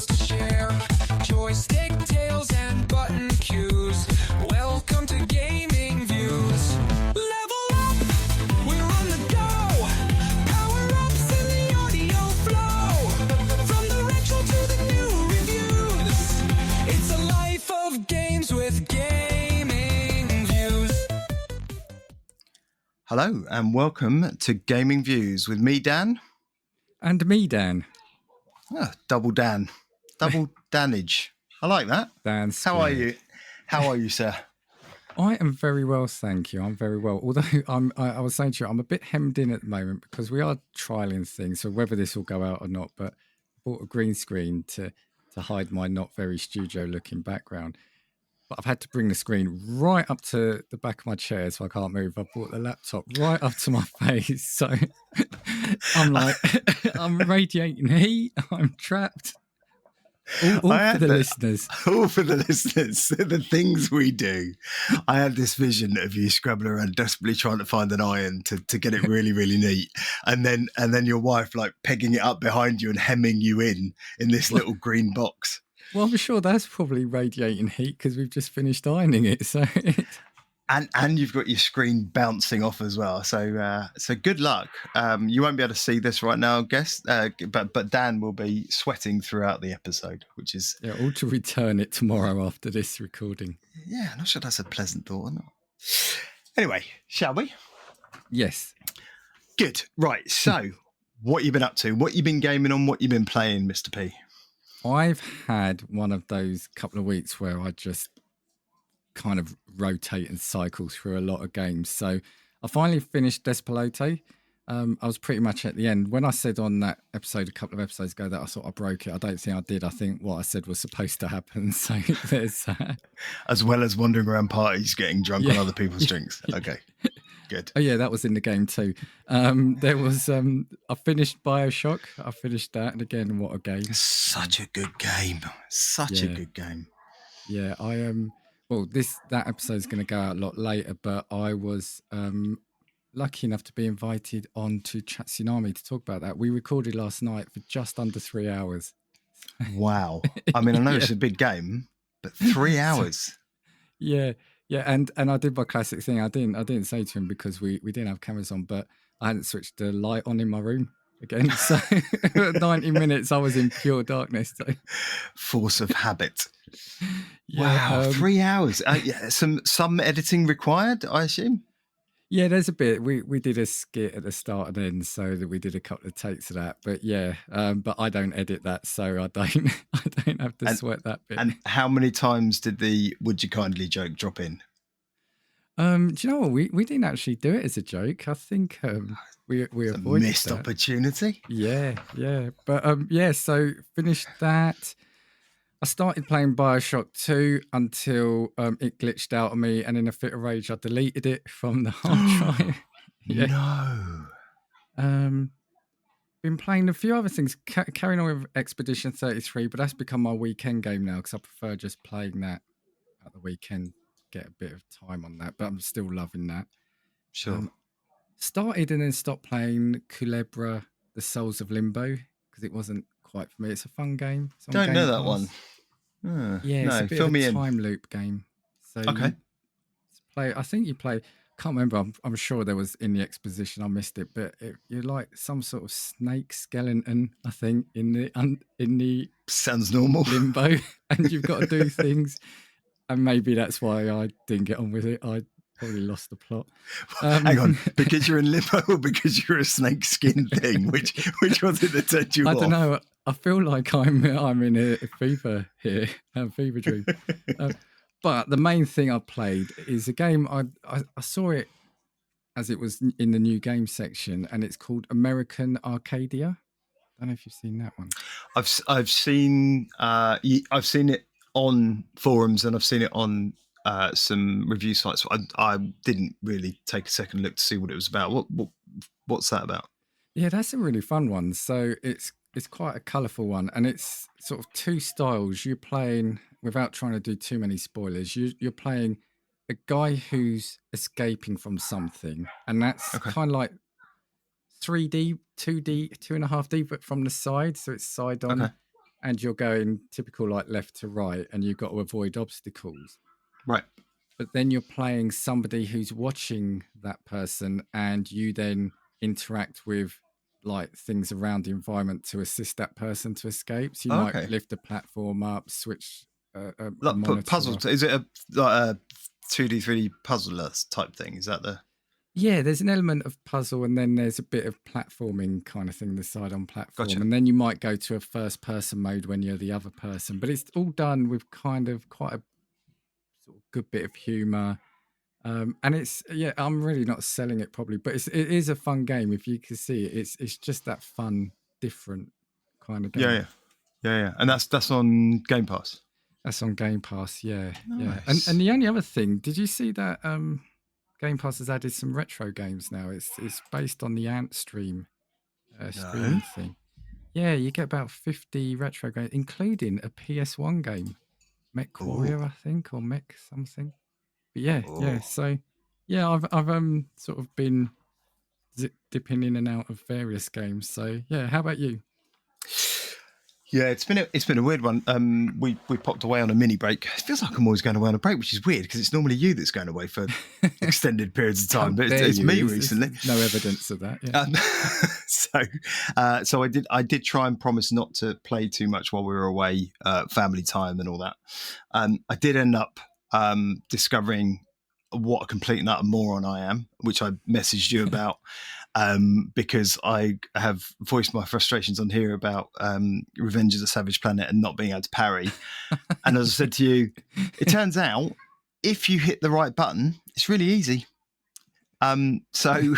miles to share. Joystick tales and button cues. Welcome to Gaming Views. Level up, we're on the go. Power ups in the audio flow. From the retro to the new reviews. It's a life of games with Gaming Views. Hello and welcome to Gaming Views with me, Dan. And me, Dan. Oh, double Dan. Double Danage. I like that. Dan How are squared. you? How are you, sir? I am very well, thank you. I'm very well. Although I was saying to you, I'm a bit hemmed in at the moment because we are trialing things. So whether this will go out or not, but I bought a green screen to hide my not very studio looking background. But I've had to bring the screen right up to the back of my chair so I can't move. I brought the laptop right up to my face. So I'm like, I'm radiating heat. I'm trapped. All for the listeners. All for the listeners. The things we do. I had this vision of you scrabbling around desperately trying to find an iron to get it really, really neat. And then your wife like pegging it up behind you and hemming you in this little green box. Well, I'm sure that's probably radiating heat because we've just finished ironing it. So, and you've got your screen bouncing off as well. So good luck. You won't be able to see this right now, I guess. But Dan will be sweating throughout the episode, which is or to return it tomorrow after this recording. Yeah, I'm not sure that's a pleasant thought or not. Anyway, shall we? Yes. Good. Right. So, what you been up to? What you been gaming on? What you been playing, Mr. P? I've had one of those couple of weeks where I just kind of rotate and cycle through a lot of games. So I finally finished Despelote. I was pretty much at the end. When I said on that episode a couple of episodes ago that I thought I broke it, I don't think I did. I think what I said was supposed to happen. So there's that. As well as wandering around parties getting drunk on other people's drinks. Okay. Good. Oh yeah, that was in the game too. There was I finished BioShock. I finished that, and again, what a game! Such a good game. Such a good game. Yeah, well, that episode's going to go out a lot later, but I was lucky enough to be invited on to Chat Tsunami to talk about that. We recorded last night for just under 3 hours. Wow. I mean, I know it's a big game, but 3 hours. Yeah. Yeah, and I did my classic thing. I didn't say to him because we didn't have cameras on, but I hadn't switched the light on in my room again. So 90 minutes I was in pure darkness. So. Force of habit. Yeah, wow, 3 hours. Some editing required, I assume. Yeah, there's a bit. We did a skit at the start and end, so that we did a couple of takes of that. But yeah, but I don't edit that, so I don't have to sweat that bit. And how many times did the "Would you kindly" joke drop in? Do you know what? We didn't actually do it as a joke. I think we avoided missed that. Opportunity. Yeah. But so finished that. I started playing BioShock 2 until it glitched out on me, and in a fit of rage, I deleted it from the hard drive. No. Been playing a few other things, carrying on with Expedition 33, but that's become my weekend game now because I prefer just playing that at the weekend, get a bit of time on that, but I'm still loving that. Sure. Started and then stopped playing Culebra, The Souls of Limbo, because it wasn't quite for me. It's a fun game. Don't know that one. It's a bit of a time loop game. So okay. I think you play. Can't remember. I'm sure there was in the exposition. I missed it, but you're like some sort of snake skeleton. I think in the sounds normal limbo, and you've got to do things. And maybe that's why I didn't get on with it. I probably lost the plot. Hang on, because you're in limbo or because you're a snake skin thing? Which was it that turned you off? I don't know. I feel like I'm in a fever here, a fever dream. But the main thing I played is a game. I saw it as it was in the new game section, and it's called American Arcadia. I don't know if you've seen that one. I've seen it on forums and I've seen it on some review sites. I didn't really take a second look to see what it was about. What's that about? Yeah, that's a really fun one. So it's quite a colourful one, and it's sort of two styles. You're playing, without trying to do too many spoilers, you're playing a guy who's escaping from something, and that's kind of like 3D, 2D, 2.5D, but from the side, so it's side on. and you're going typical like left to right, and you've got to avoid obstacles. Right. But then you're playing somebody who's watching that person, and you then interact with like things around the environment to assist that person to escape. So you might Okay. lift a platform up, switch a Like monitor puzzle. off. Is it a 2D 3D puzzler type thing? Is that the? Yeah, there's an element of puzzle, and then there's a bit of platforming kind of thing, the side on platform. Gotcha. And then you might go to a first person mode when you're the other person. But it's all done with kind of quite a sort of good bit of humor. And it's, yeah, I'm really not selling it properly, but it is a fun game. If you can see it, it's just that fun, different kind of game. Yeah. And that's on Game Pass. That's on Game Pass, yeah. Nice. And the only other thing, did you see that Game Pass has added some retro games now? It's based on the Ant streaming thing. Yeah, you get about 50 retro games, including a PS1 game, Mech Warrior, I think, or Mech something. But yeah. So yeah, I've sort of been dipping in and out of various games. So yeah, how about you? Yeah, it's been a weird one. We popped away on a mini break. It feels like I'm always going away on a break, which is weird because it's normally you that's going away for extended periods of time. But it's me recently. No evidence of that. Yeah. So I did try and promise not to play too much while we were away, family time and all that. I did end up discovering what a complete nut and moron I am, which I messaged you about. Because I have voiced my frustrations on here about Revenge of the Savage Planet and not being able to parry. And as I said to you, it turns out if you hit the right button, it's really easy. So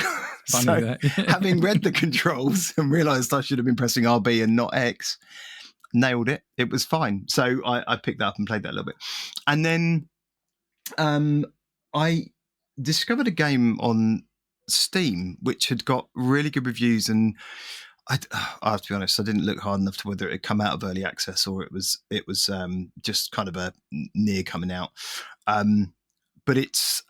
having read the controls and realised I should have been pressing RB and not X, nailed it. It was fine. So I picked that up and played that a little bit. And then I discovered a game on Steam which had got really good reviews, and I have to be honest, I didn't look hard enough to whether it had come out of early access or it was just kind of a near coming out. But it's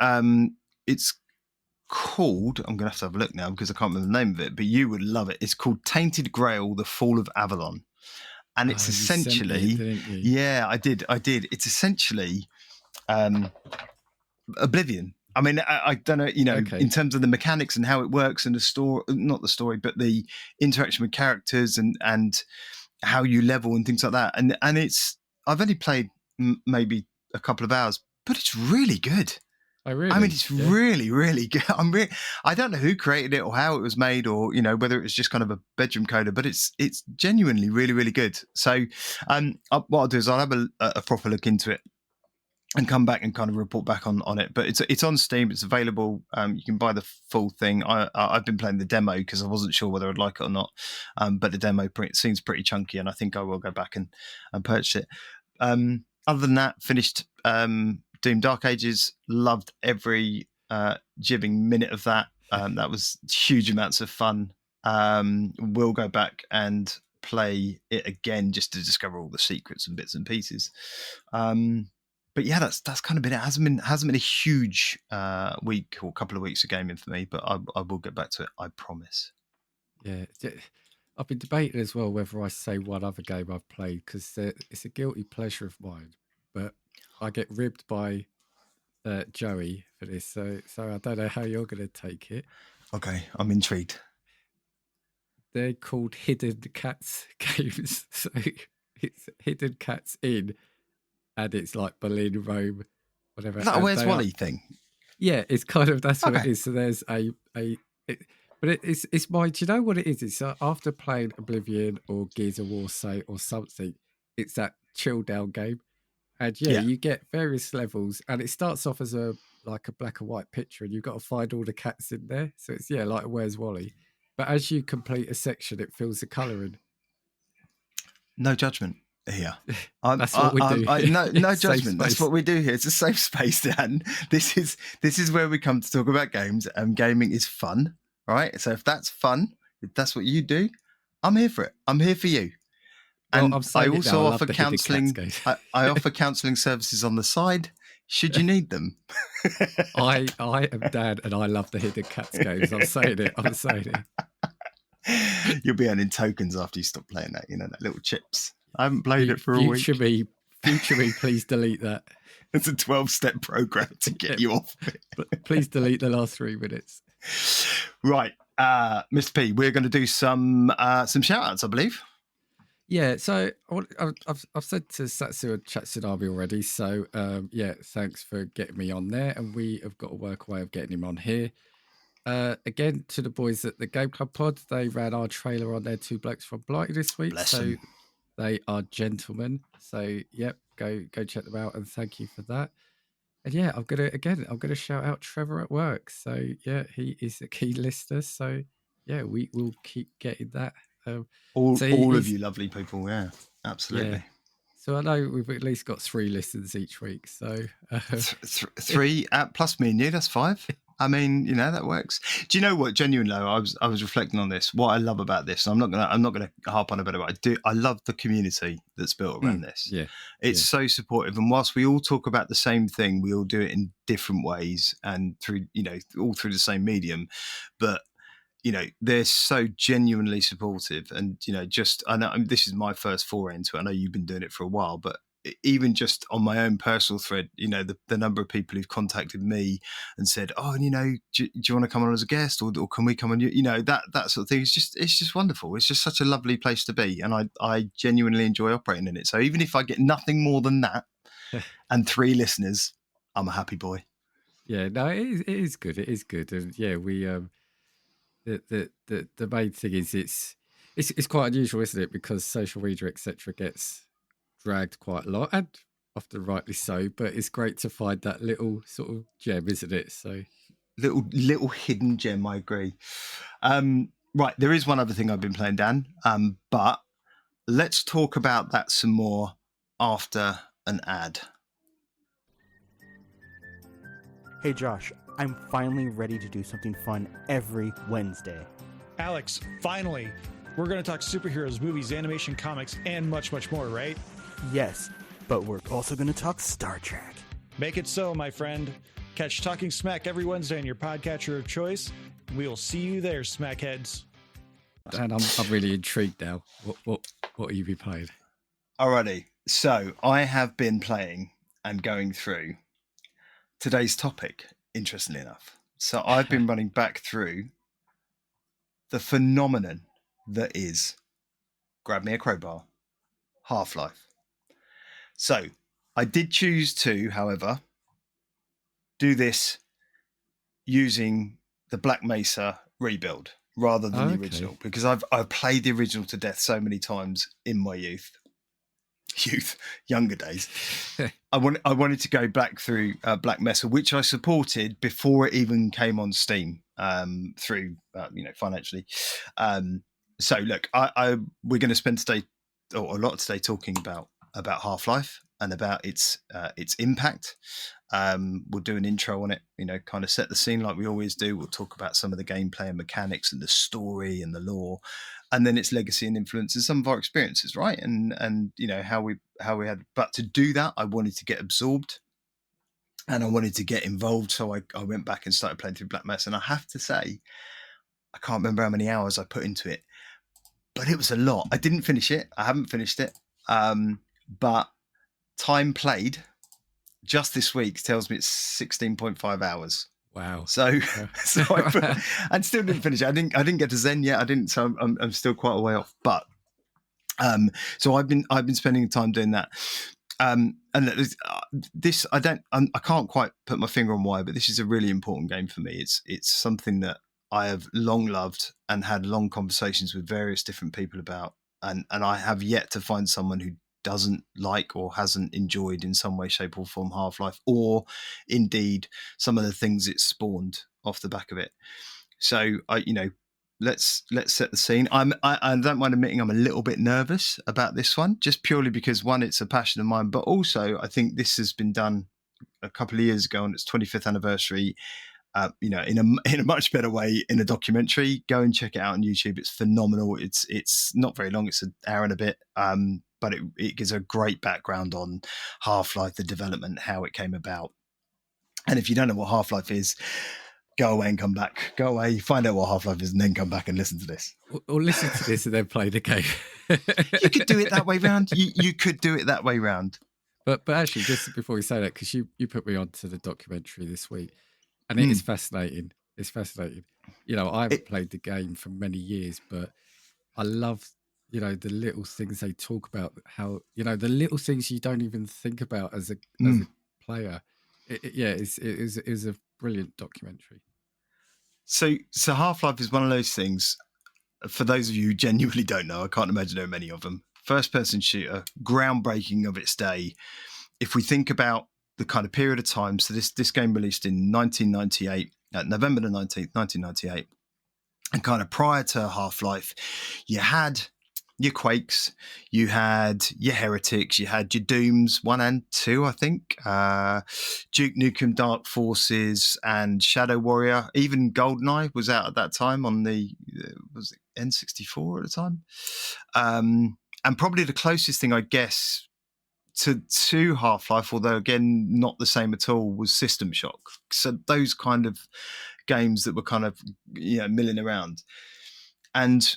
called, I'm gonna have to have a look now because I can't remember the name of it, but you would love it. It's called Tainted Grail: The Fall of Avalon, and it's essentially, you sent me, didn't you? Yeah, I did. It's essentially Oblivion. I mean, I don't know, in terms of the mechanics and how it works and the story, not the story, but the interaction with characters and how you level and things like that. And I've only played maybe a couple of hours, but it's really good. Oh, really? I mean, it's really, really good. I don't know who created it or how it was made or, whether it was just kind of a bedroom coder, but it's genuinely really, really good. So what I'll do is I'll have a proper look into it and come back and kind of report back on it. But it's on Steam. It's available. You can buy the full thing. I've been playing the demo because I wasn't sure whether I'd like it or not. But the demo seems pretty chunky, and I think I will go back and purchase it. Other than that, finished Doom Dark Ages. Loved every jibbing minute of that. That was huge amounts of fun. We'll go back and play it again just to discover all the secrets and bits and pieces. But yeah, that's kind of been it. Hasn't been a huge week or couple of weeks of gaming for me, but I will get back to it. I promise. Yeah, I've been debating as well whether I say one other game I've played because it's a guilty pleasure of mine, but I get ribbed by Joey for this, so I don't know how you're going to take it. Okay, I'm intrigued. They're called Hidden Cats games, so it's Hidden Cats in. And it's like Berlin, Rome, whatever. Is that a Where's Wally thing? Yeah, it's kind of, that's what it is. So there's it's my, do you know what it is? It's after playing Oblivion or Gears of War, say, or something, it's that chill down game. And you get various levels, and it starts off as like a black and white picture, and you've got to find all the cats in there. So it's like Where's Wally? But as you complete a section, it fills the colouring. No judgment here. That's what we do. No judgment. That's what we do here. It's a safe space, Dan. This is where we come to talk about games, and gaming is fun, right? So if that's fun, if that's what you do, I'm here for it. I'm here for you. And I also offer counselling. I offer counselling services on the side. Should you need them? I am Dan, and I love the Hidden Cats games. I'm saying it. You'll be earning tokens after you stop playing that. That little chips. I haven't played it for a week. Future me, please delete that. It's a 12-step program to get you off of it. But please delete the last 3 minutes. Right, Mr. P, we're going to do some shout-outs, I believe. Yeah, so I've said to Satsu and Chatsunami already, so yeah, thanks for getting me on there, and we have got to work a way of getting him on here. Again, to the boys at the Game Club Pod, they ran our trailer on their 2 Blokes from Blighty this week, Bless so them. they are gentlemen. So yep, go check them out, and thank you for that. And yeah, I'm gonna shout out Trevor at work. So yeah, he is a key listener. So yeah, we will keep getting that. All so of you lovely people, yeah, absolutely. Yeah. So I know we've at least got 3 listens each week. So 3 plus me and you, that's 5. I mean, you know, that works. Do you know what? Genuinely, I was reflecting on this. What I love about this, and I'm not gonna harp on about it. I love the community that's built around this. Yeah, it's so supportive. And whilst we all talk about the same thing, we all do it in different ways and through, you know, all through the same medium. But you know, they're so genuinely supportive. And you know, just I know this is my first foray into it. I know you've been doing it for a while, but even just on my own personal thread, you know, the number of people who've contacted me and said, oh, you know, do you want to come on as a guest, or can we come on? You know, that sort of thing. It's just wonderful. It's just such a lovely place to be, and I genuinely enjoy operating in it. So even if I get nothing more than that and 3 listeners, I'm a happy boy. Yeah, no, it is good. It is good, and yeah, we the main thing is it's quite unusual, isn't it? Because social media etc. gets dragged quite a lot, and often rightly so, but it's great to find that little sort of gem, isn't it? So little hidden gem, I agree. Right, there is one other thing I've been playing, Dan, but let's talk about that some more after an ad. Hey Josh, I'm finally ready to do something fun every Wednesday. Alex, finally, we're going to talk superheroes, movies, animation, comics, and much, much more, right? Yes, but we're also going to talk Star Trek. Make it so, my friend. Catch Talking Smack every Wednesday on your podcatcher of choice. We will see you there, smackheads. And I'm really intrigued now. What will you be playing? Alrighty, so I have been playing and going through today's topic, interestingly enough. So I've been running back through the phenomenon that is Grab Me a Crowbar, Half-Life. So I did choose to, however, do this using the Black Mesa rebuild rather than the original, because I've played the original to death so many times in my younger days. I wanted to go back through Black Mesa, which I supported before it even came on Steam through financially. So look, we're going to spend today, or a lot today, talking about Half-Life and about its impact. We'll do an intro on it, you know, kind of set the scene like we always do. We'll talk about some of the gameplay and mechanics and the story and the lore, and then its legacy and influence and some of our experiences, right? And you know how we had. But to do that, I wanted to get absorbed, and I wanted to get involved. So I went back and started playing through Black Mesa, and I have to say, I can't remember how many hours I put into it, but it was a lot. I didn't finish it. I haven't finished it, but time played just this week tells me it's 16.5 hours. Wow. So I still didn't finish it. I didn't get to Zen yet. I didn't. So I'm still quite a way off. But so I've been spending time doing that. And this I can't quite put my finger on why, but this is a really important game for me. It's something that I have long loved and had long conversations with various different people about, and I have yet to find someone who doesn't like or hasn't enjoyed in some way, shape or form Half-Life, or indeed some of the things it spawned off the back of it. So let's set the scene. I don't mind admitting I'm a little bit nervous about this one, just purely because one, it's a passion of mine, but also I think this has been done a couple of years ago on its 25th anniversary. In a much better way in a documentary. Go and check it out on YouTube. It's phenomenal. It's not very long. It's an hour and a bit. But it gives a great background on Half-Life, the development, how it came about. And if you don't know what Half-Life is, go away and come back. Go away, find out what Half-Life is, and then come back and listen to this. Or listen to this and then play the game. You could do it that way round. You could do it that way round. But actually, just before we say that, because you put me onto the documentary this week, and it is fascinating. It's fascinating. You know, I haven't played the game for many years, but I love, you know, the little things they talk about. How, you know, the little things you don't even think about as a player. It is a brilliant documentary. So Half-Life is one of those things. For those of you who genuinely don't know, I can't imagine there are many of them. First-person shooter, groundbreaking of its day. If we think about the kind of period of time, so this game released in 1998, November the 19th, 1998. And kind of prior to Half-Life, you had your Quakes, you had your Heretics, you had your Dooms 1 and 2, I think, Duke Nukem Dark Forces and Shadow Warrior. Even GoldenEye was out at that time on the, was it N64 at the time? And probably the closest thing, I guess, to Half-Life, although again not the same at all, was System Shock. So those kind of games that were kind of, you know, milling around. And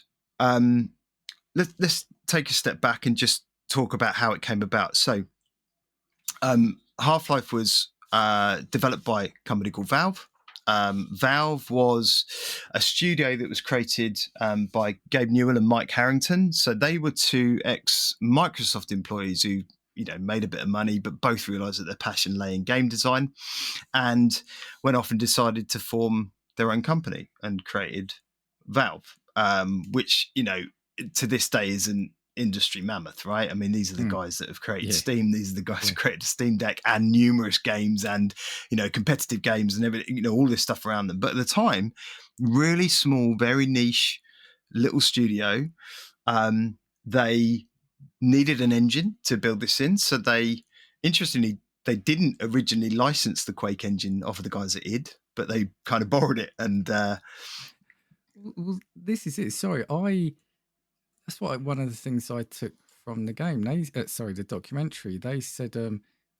let's take a step back and just talk about how it came about. So Half-Life was developed by a company called Valve. Valve was a studio that was created by Gabe Newell and Mike Harrington. So they were two ex-Microsoft employees who, you know, made a bit of money, but both realized that their passion lay in game design and went off and decided to form their own company and created Valve, which, you know, to this day is an industry mammoth, right? I mean, these are the guys that have created Steam. These are the guys who created the Steam Deck and numerous games and, you know, competitive games and everything, you know, all this stuff around them. But at the time, really small, very niche little studio. They needed an engine to build this in. So they, interestingly, they didn't originally license the Quake engine off of the guys at id, but they kind of borrowed it. And well, this is it. Sorry, that's what one of the things I took from the game. The documentary. They said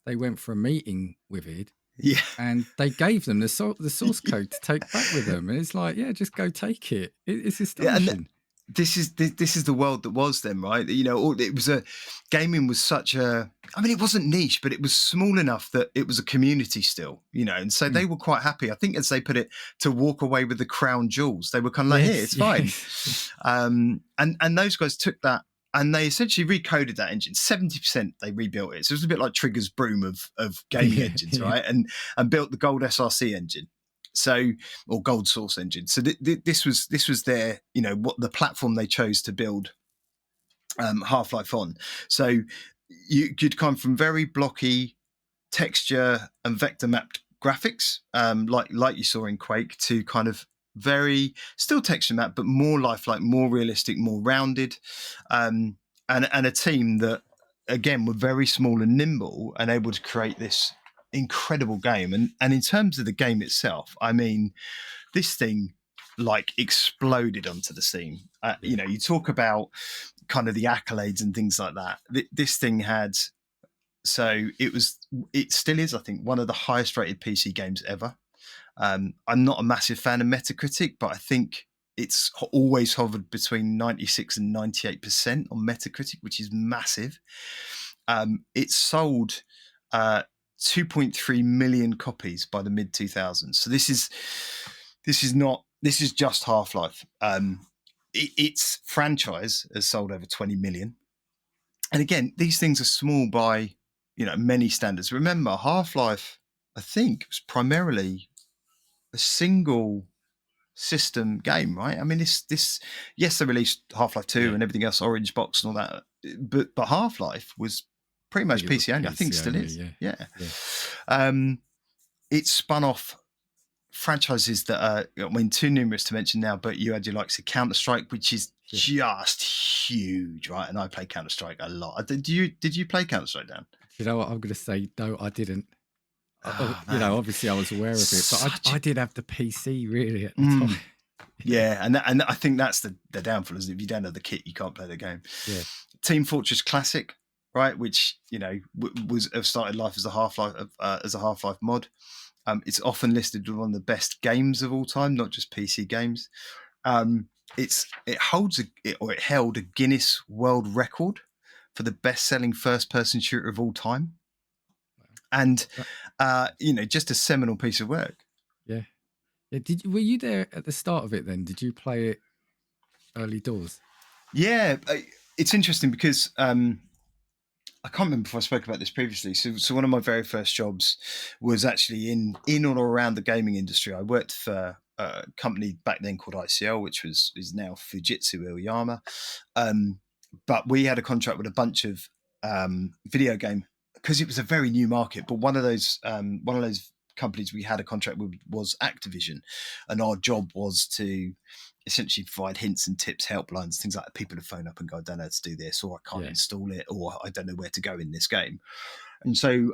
they went for a meeting with id. Yeah, and they gave them the source code to take back with them, and it's like, yeah, just go take it. It's astonishing. Yeah, this is the world that was then, right? You know, it was gaming was such a, I mean, it wasn't niche, but it was small enough that it was a community still, you know, and so they were quite happy. I think, as they put it, to walk away with the crown jewels. They were kind of like, here, it's fine. And those guys took that and they essentially recoded that engine. 70% they rebuilt it. So it was a bit like Trigger's broom of gaming engines, right? And built the Gold SRC engine. So, or Gold Source engine. So this was their, you know, what the platform they chose to build Half-Life on. So you'd come from very blocky texture and vector mapped graphics, like you saw in Quake, to kind of very still texture mapped, but more lifelike, more realistic, more rounded, and a team that again were very small and nimble and able to create this incredible game. And in terms of the game itself, I mean, this thing like exploded onto the scene. You know, you talk about kind of the accolades and things like that. This thing had, so it still is, I think, one of the highest rated PC games ever. I'm not a massive fan of Metacritic, but I think it's always hovered between 96 and 98% on Metacritic, which is massive. It sold 2.3 million copies by the mid 2000s. So this is just Half-Life. Its franchise has sold over 20 million. And again, these things are small by, you know, many standards. Remember, Half-Life, I think, was primarily a single system game, right? I mean, this yes, they released Half-Life 2 and everything else, Orange Box and all that, but Half-Life was pretty much PC only. I think it still is. Yeah. It spun off franchises that are, I mean, too numerous to mention now, but you had your likes of Counter-Strike, which is just huge, right? And I play Counter-Strike a lot. Did you play Counter-Strike, Dan? You know what? I'm going to say, no, I didn't. You know, obviously I was aware of it, but I did have the PC really at the time. Yeah, and I think that's the downfall, is if you don't have the kit, you can't play the game. Yeah. Team Fortress Classic, right, which, you know, was started life as a Half-Life mod. It's often listed as one of the best games of all time, not just PC games. it held a Guinness World Record for the best-selling first-person shooter of all time, and just a seminal piece of work. Yeah. Were you there at the start of it then? Did you play it early doors? Yeah, it's interesting because I can't remember if I spoke about this previously. So one of my very first jobs was actually in or around the gaming industry. I worked for a company back then called ICL, which is now Fujitsu Iliyama. But we had a contract with a bunch of video game, because it was a very new market. But one of those companies we had a contract with was Activision, and our job was to essentially provide hints and tips, helplines, things like that. People to phone up and go, I don't know how to do this, or I can't install it, or I don't know where to go in this game. And so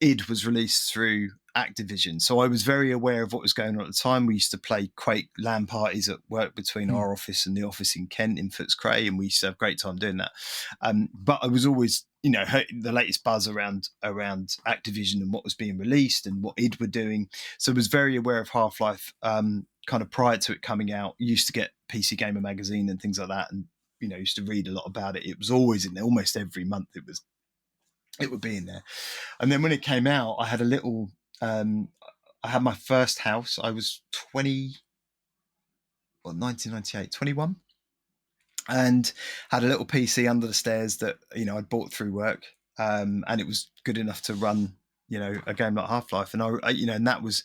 id was released through Activision, so I was very aware of what was going on at the time. We used to play Quake LAN parties at work between our office and the office in Kent in Footscray, and we used to have a great time doing that. But I was always, the latest buzz around Activision and what was being released and what id were doing. So I was very aware of Half-Life kind of prior to it coming out. Used to get PC Gamer magazine and things like that, and used to read a lot about it. It was always in there, almost every month it would be in there. And then when it came out, I had a little I had my first house. I was 21, and had a little PC under the stairs that I'd bought through work, and it was good enough to run a game like Half-Life. And I and that was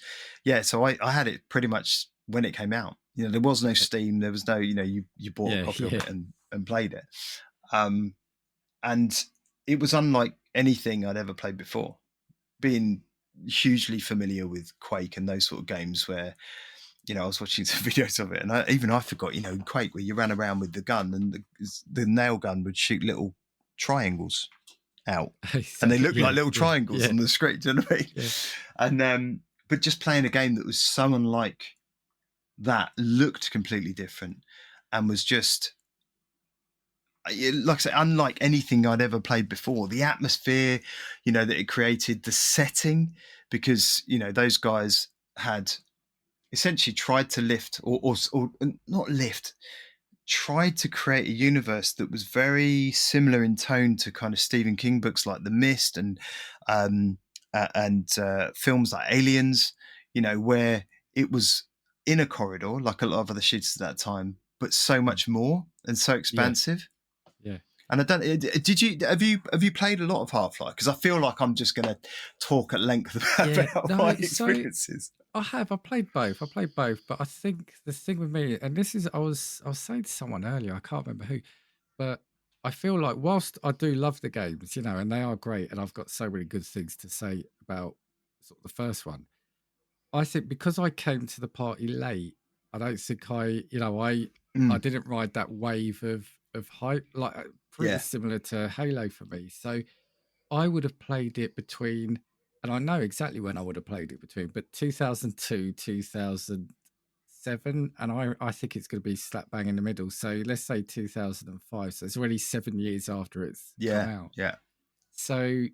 so I had it pretty much when it came out. There was no Steam, there was no you bought a copy of it and played it, and it was unlike anything I'd ever played before, being hugely familiar with Quake and those sort of games where I was watching some videos of it, and I forgot in Quake, where you ran around with the gun and the nail gun would shoot little triangles out, and they looked like little triangles on the screen. Do you know what I mean? And but just playing a game that was so unlike that, looked completely different, and was just, like I say, unlike anything I'd ever played before. The atmosphere, that it created, the setting, because those guys had essentially tried to lift or not lift, tried to create a universe that was very similar in tone to kind of Stephen King books like The Mist and films like Aliens, where it was in a corridor like a lot of other shooters at that time, but so much more and so expansive. Yeah. And I don't. Have you played a lot of Half-Life? Because I feel like I'm just going to talk at length about my experiences. I played both. But I think the thing with me, and this is, I was saying to someone earlier, I can't remember who, but I feel like whilst I do love the games, and they are great, and I've got so many good things to say about sort of the first one, I think because I came to the party late, I don't think I didn't ride that wave of hype, like pretty similar to Halo for me. So I would have played it between, and I know exactly when I would have played it between, but 2002, 2007, and I think it's going to be slap bang in the middle. So let's say 2005. So it's already 7 years after it's come out. Yeah. So,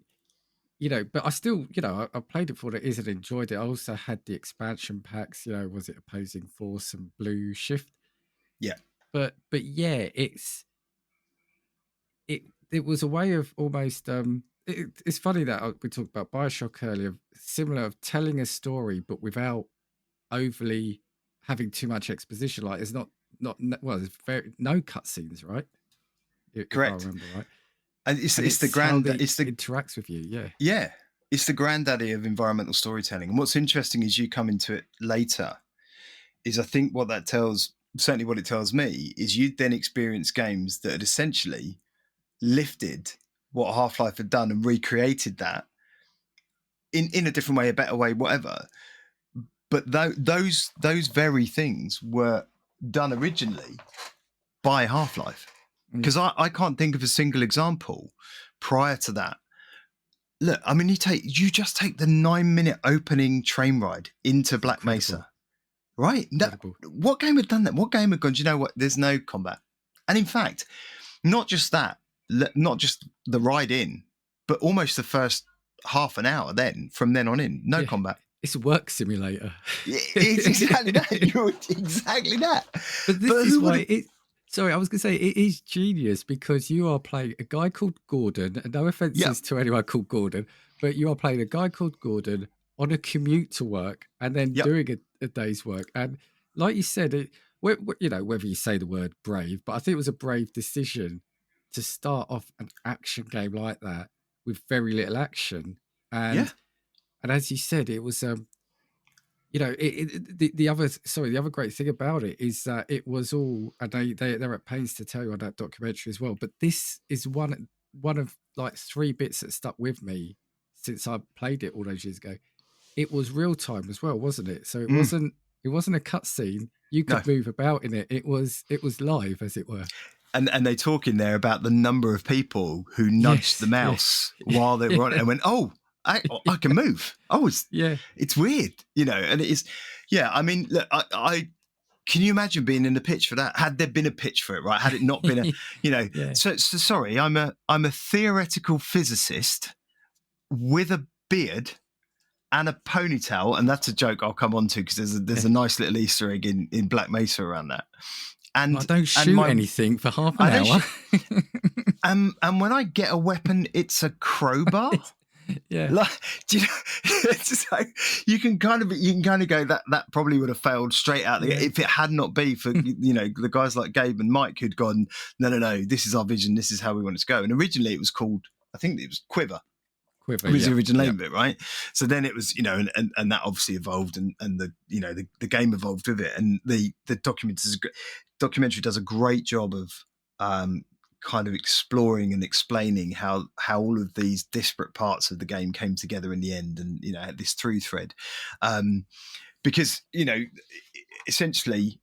but I still, I played it for what it is and enjoyed it. I also had the expansion packs, was it Opposing Force and Blue Shift? Yeah. But yeah, it was a way of almost it's funny that we talked about BioShock earlier, similar of telling a story but without overly having too much exposition. Like it's not there's no cutscenes, right? Correct. If I remember right. And it's the interacts with you, yeah. It's the granddaddy of environmental storytelling. And what's interesting is you come into it later, is I think what that tells, certainly what it tells me, is you'd then experience games that had essentially lifted what Half-Life had done and recreated that in a different way, a better way, whatever. But those very things were done originally by Half-Life. Because I can't think of a single example prior to that. Look, I mean, you just take the 9-minute opening train ride into Black Mesa, right? What game had done that? What game had gone, do you know what? There's no combat. And in fact, not just that, not just the ride in, but almost the first half an hour then, from then on in, no combat. it's a work simulator. It's exactly that. You're exactly that. But this But is who why would? it. Sorry, I was going to say it is genius because you are playing a guy called Gordon. And no Yep. offenses to anyone called Gordon, but you are playing a guy called Gordon on a commute to work and then Yep. doing a day's work. And like you said, you know, whether you say the word brave, but I think it was a brave decision to start off an action game like that with very little action. Yeah. And as you said, it was you know, the other the other great thing about it is that it was all, and they're at pains to tell you on that documentary as well. But this is one of like 3 bits that stuck with me since I played it all those years ago. It was real time as well, wasn't it? So Mm. it wasn't a cutscene. You No. could move about in it. It was live, as it were. And they talk in there about the number of people who nudged the Yes, yeah, mouse while they were on it and went, "Oh, I can move." Oh, yeah, it's weird, you know. And it is, yeah. I mean, look, I can you imagine being in the pitch for that? Had there been a pitch for it, right? Had it not been a, you know, yeah. so sorry, I'm a theoretical physicist with a beard and a ponytail, and that's a joke I'll come on to because there's a nice little Easter egg in Black Mesa around that. And I don't shoot anything for half an hour. And when I get a weapon, it's a crowbar. Yeah. Like, do you know, it's just like you can kind of go that probably would have failed straight out the if it had not been for you know the guys like Gabe and Mike who'd gone no, this is our vision, this is how we want it to go. And originally it was called, I think it was Quiver was the original name of it, right? So then it was, you know, and that obviously evolved, and the you know the game evolved with it, and the documentary does a great job of kind of exploring and explaining how all of these disparate parts of the game came together in the end, and you know had this through thread, because you know essentially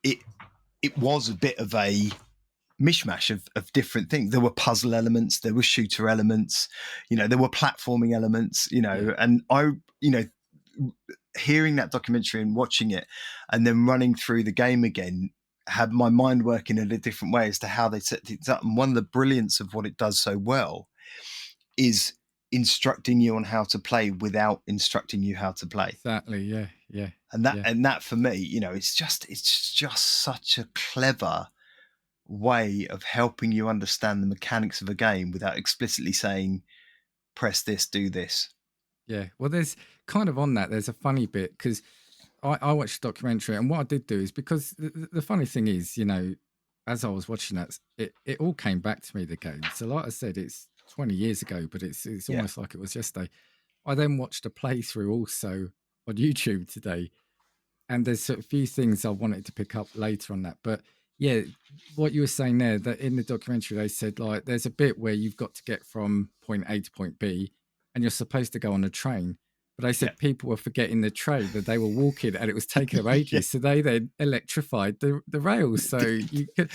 it was a bit of a mishmash of different things. There were puzzle elements, there were shooter elements, you know, there were platforming elements, you know, and I, you know, hearing that documentary and watching it and then running through the game again had my mind working in a different way as to how they set things up. And one of the brilliance of what it does so well is instructing you on how to play without instructing you how to play. Exactly. Yeah. And that for me, you know, it's just such a clever way of helping you understand the mechanics of a game without explicitly saying press this, do this. Yeah. Well, there's kind of on that, there's a funny bit because I watched the documentary, and what I did do is because the funny thing is, you know, as I was watching that, it all came back to me, the game. So like I said, it's 20 years ago, but it's almost like it was yesterday. I then watched a playthrough also on YouTube today, and there's a few things I wanted to pick up later on that. But yeah, what you were saying there, that in the documentary they said like there's a bit where you've got to get from point A to point B, and you're supposed to go on a train. But they said people were forgetting the train, that they were walking and it was taking them ages. So they then electrified the rails. So you could,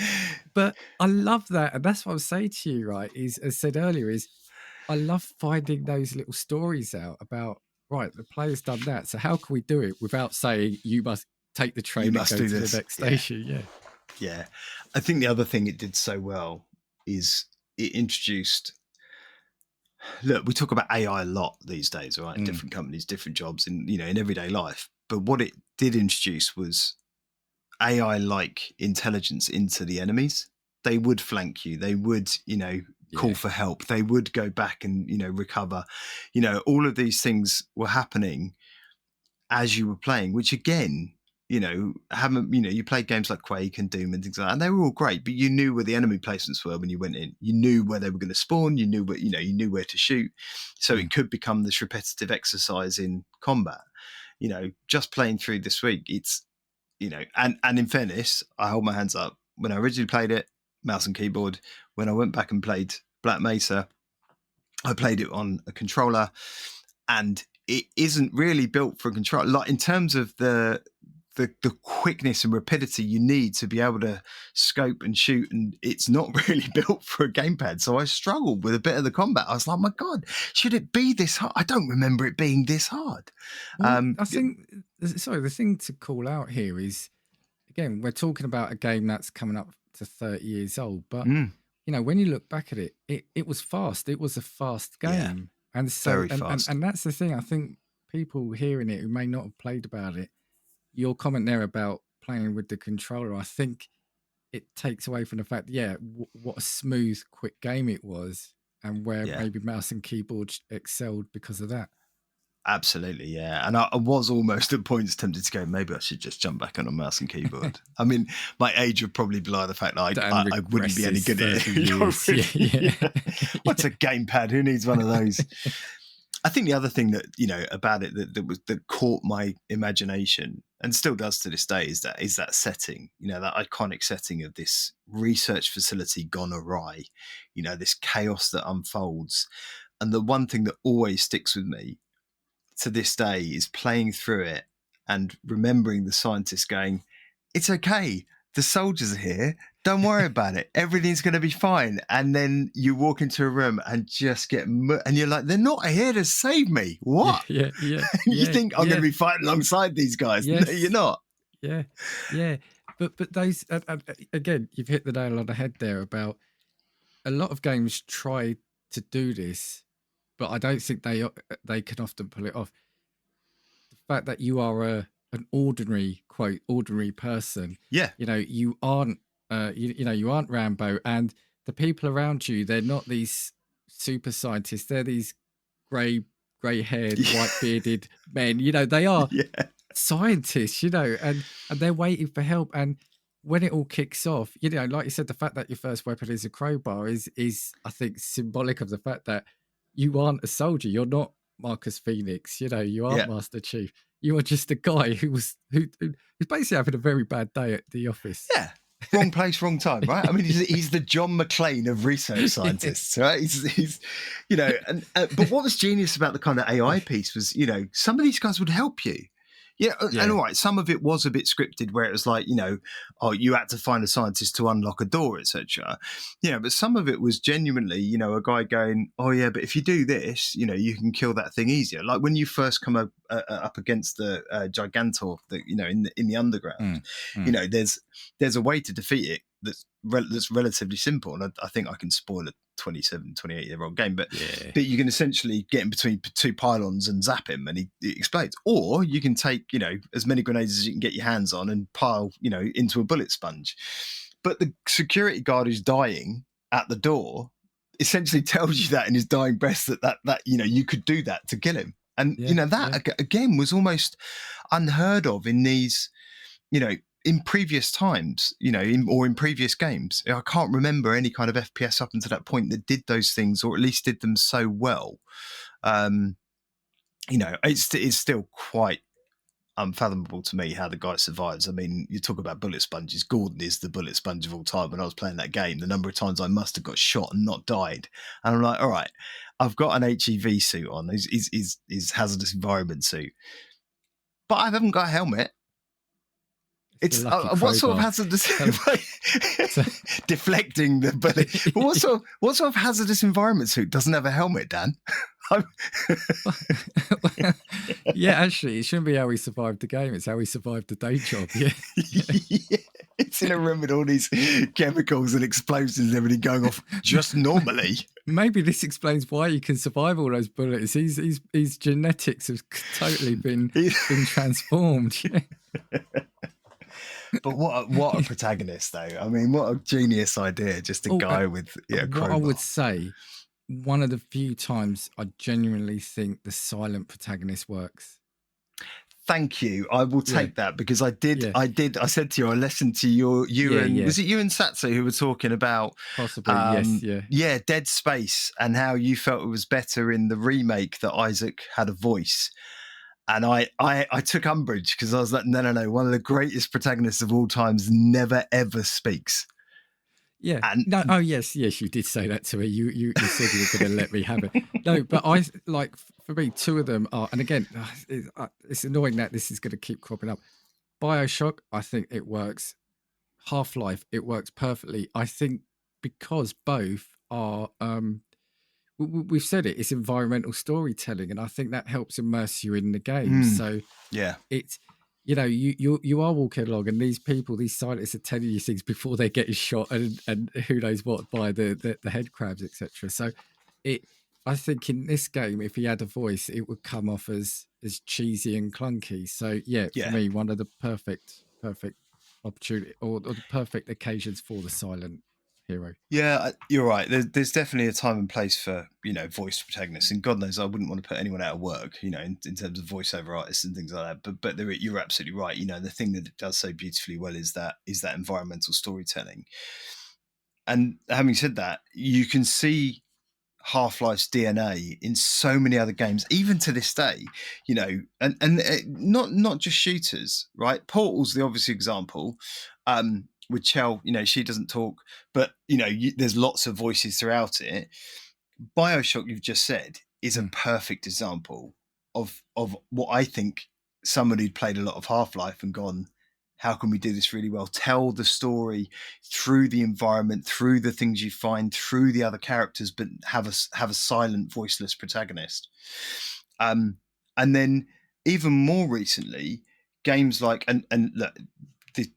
but I love that. And that's what I was saying to you, right? Is, as I said earlier, is I love finding those little stories out about, right, the player's done that. So how can we do it without saying you must take the train and go to the next station? Yeah. I think the other thing it did so well is it introduced, look, we talk about AI a lot these days, right? Different companies, different jobs in, you know, in everyday life. But what it did introduce was AI-like intelligence into the enemies. They would flank you. They would, you know, call for help. They would go back and, you know, recover. You know, all of these things were happening as you were playing, which again, you know, you played games like Quake and Doom and things like that, and they were all great, but you knew where the enemy placements were when you went in. You knew where they were going to spawn. You knew you knew where to shoot. So it could become this repetitive exercise in combat. You know, just playing through this week, it's, you know, and in fairness, I hold my hands up. When I originally played it, mouse and keyboard. When I went back and played Black Mesa, I played it on a controller, and it isn't really built for a controller. Like in terms of the quickness and rapidity you need to be able to scope and shoot, and it's not really built for a gamepad. So I struggled with a bit of the combat. I was like, my God, should it be this hard? I don't remember it being this hard. Well, I think, sorry, the thing to call out here is, again, we're talking about a game that's coming up to 30 years old, but you know, when you look back at it was fast. It was a fast game. And so, very fast. And that's the thing. I think people hearing it who may not have played about it, your comment there about playing with the controller, I think it takes away from the fact, what a smooth, quick game it was, and where Yeah. maybe mouse and keyboard excelled because of that. Absolutely, yeah. And I was almost at points tempted to go, maybe I should just jump back on a mouse and keyboard. I mean, my age would probably belie the fact that I wouldn't be any good at it. What's a gamepad? Who needs one of those? I think the other thing that, about it that caught my imagination and still does to this day is that setting, that iconic setting of this research facility gone awry, this chaos that unfolds. And the one thing that always sticks with me to this day is playing through it and remembering the scientists going, it's okay, the soldiers are here, don't worry about it, everything's going to be fine. And then you walk into a room and just and you're like, they're not here to save me, what? Yeah. You think I'm going to be fighting alongside these guys? Yes. No, you're not. Yeah. But those, again, you've hit the nail on the head there about a lot of games try to do this, but I don't think they can often pull it off. The fact that you are an ordinary, quote, ordinary person. Yeah. You aren't you aren't Rambo, and the people around you, they're not these super scientists, they're these grey-haired, white-bearded men. They are scientists, and they're waiting for help. And when it all kicks off, like you said, the fact that your first weapon is a crowbar is I think symbolic of the fact that you aren't a soldier. You're not Marcus Phoenix. You aren't Master Chief. You are just a guy who's basically having a very bad day at the office. Yeah. Wrong place, wrong time, right? I mean, he's the John McClane of research scientists, right? He's but what was genius about the kind of AI piece was, some of these guys would help you. Yeah, and all right, some of it was a bit scripted where it was like, you had to find a scientist to unlock a door, etc. But some of it was genuinely, a guy going, oh yeah, but if you do this, you can kill that thing easier. Like when you first come up against the Gigantor, in the underground, there's a way to defeat it that's relatively simple. And I think I can spoil a 27, 28-year-old game, but you can essentially get in between two pylons and zap him and he explodes. Or you can take, as many grenades as you can get your hands on and pile, into a bullet sponge. But the security guard who's dying at the door essentially tells you that in his dying breath that you could do that to kill him. And, again, was almost unheard of in these, in previous times, or in previous games. I can't remember any kind of FPS up until that point that did those things, or at least did them so well. It's still quite unfathomable to me how the guy survives. I mean, you talk about bullet sponges. Gordon is the bullet sponge of all time. When I was playing that game, the number of times I must have got shot and not died. And I'm like, all right, I've got an HEV suit on, his hazardous environment suit, but I haven't got a helmet. It's what sort of hazardous deflecting the bullet? What sort of hazardous environment suit doesn't have a helmet, Dan? Actually, it shouldn't be how he survived the game. It's how he survived the day job. It's in a room with all these chemicals and explosions and everything going off just normally. Maybe this explains why he can survive all those bullets. His genetics have totally been transformed. But what a protagonist, though. I mean, what a genius idea. Just a guy with a crowbar. What I would say, one of the few times I genuinely think the silent protagonist works. Thank you. I will take that because I I said to you, I listened to was it you and Satsu who were talking about possibly, Dead Space and how you felt it was better in the remake that Isaac had a voice. And I took umbrage because I was like, no. One of the greatest protagonists of all times never, ever speaks. Yeah. And no. Oh, yes. You did say that to me. You said you were going to let me have it. No, but for me, two of them are, and again, it's annoying that this is going to keep cropping up. BioShock, I think it works. Half-Life, it works perfectly. I think because both are, we've said it's environmental storytelling, and I think that helps immerse you in the game. So it's you are walking along, and these people, these scientists, are telling you things before they get shot, and who knows what by the head crabs, etc. So I think in this game, if he had a voice, it would come off as cheesy and clunky. So yeah, for Yeah. me, one of the perfect opportunity or the perfect occasions for the silent hero. Yeah, you're right. There's definitely a time and place for, voice protagonists, and God knows I wouldn't want to put anyone out of work, in terms of voiceover artists and things like that. But you're absolutely right. The thing that it does so beautifully well is that environmental storytelling. And having said that, you can see Half-Life's DNA in so many other games, even to this day, and not just shooters, right? Portal's the obvious example. With Chell, she doesn't talk, but there's lots of voices throughout it. BioShock, you've just said, is a perfect example of what I think someone who'd played a lot of Half-Life and gone, how can we do this really well? Tell the story through the environment, through the things you find, through the other characters, but have a silent, voiceless protagonist. And then even more recently, games like and look,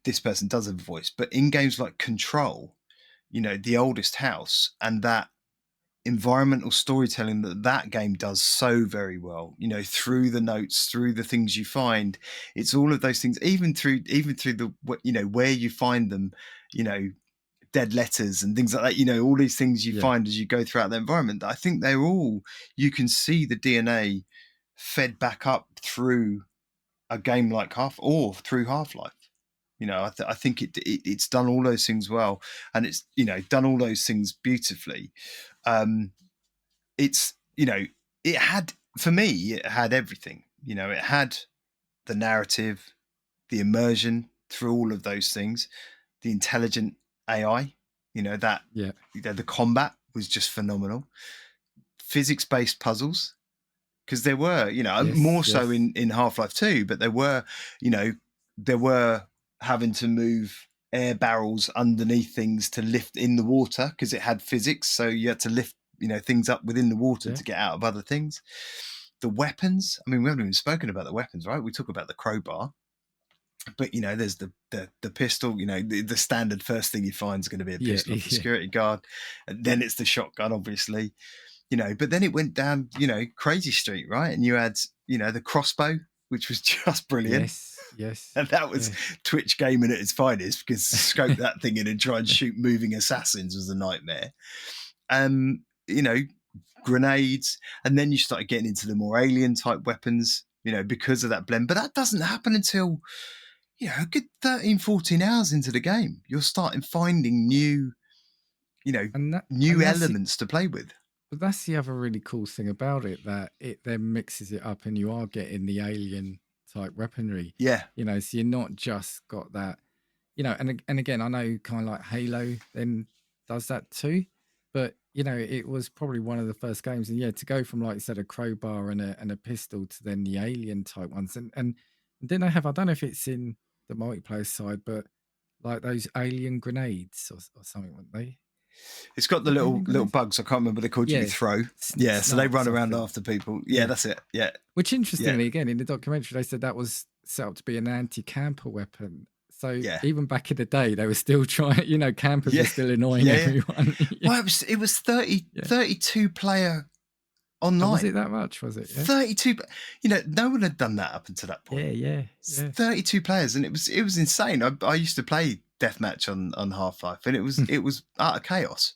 this person does have a voice, but in games like Control, The Oldest House, and that environmental storytelling that game does so very well, through the notes, through the things you find, it's all of those things, even through the where you find them, dead letters and things like that, all these things you find as you go throughout the environment. I think they're all, you can see the DNA fed back up through a game like Half-Life. I think it's done all those things well, and it's done all those things beautifully. It's it had, for me, it had everything. It had the narrative, the immersion through all of those things, the intelligent AI. The combat was just phenomenal. Physics-based puzzles, because there were, more so in Half-Life 2, but there were having to move air barrels underneath things to lift in the water because it had physics. So you had to lift, things up within the water to get out of other things. The weapons, I mean, we haven't even spoken about the weapons, right? We talk about the crowbar, but there's the pistol, the standard first thing you find is going to be a pistol off the security guard. And then it's the shotgun, obviously. But then it went down, crazy street, right? And you had, the crossbow, which was just brilliant. Yes. And that was Twitch gaming at its finest, because scope that thing in and try and shoot moving assassins was a nightmare. Grenades. And then you started getting into the more alien type weapons, because of that blend. But that doesn't happen until, a good 13, 14 hours into the game. You're starting finding new, new elements to play with. But that's the other really cool thing about it, that it then mixes it up and you are getting the alien type weaponry. Yeah. So you're not just got that, and again, I know kind of like Halo then does that too. But, it was probably one of the first games. And to go from, like you said, a crowbar and a pistol to then the alien type ones. And then I don't know if it's in the multiplayer side, but like those alien grenades or something, weren't they? It's got the little bugs. I can't remember what they're called. You can throw. Yeah, so they run around after people. Yeah, that's it. Yeah. Which, interestingly, again, in the documentary, they said that was set up to be an anti-camper weapon. So even back in the day, they were still trying, campers were still annoying everyone. Well, it was 32 player online. Oh, was it that much? Was it? 32. No one had done that up until that point. Yeah. 32 players, and it was insane. I used to play deathmatch on Half-Life, and it was utter chaos.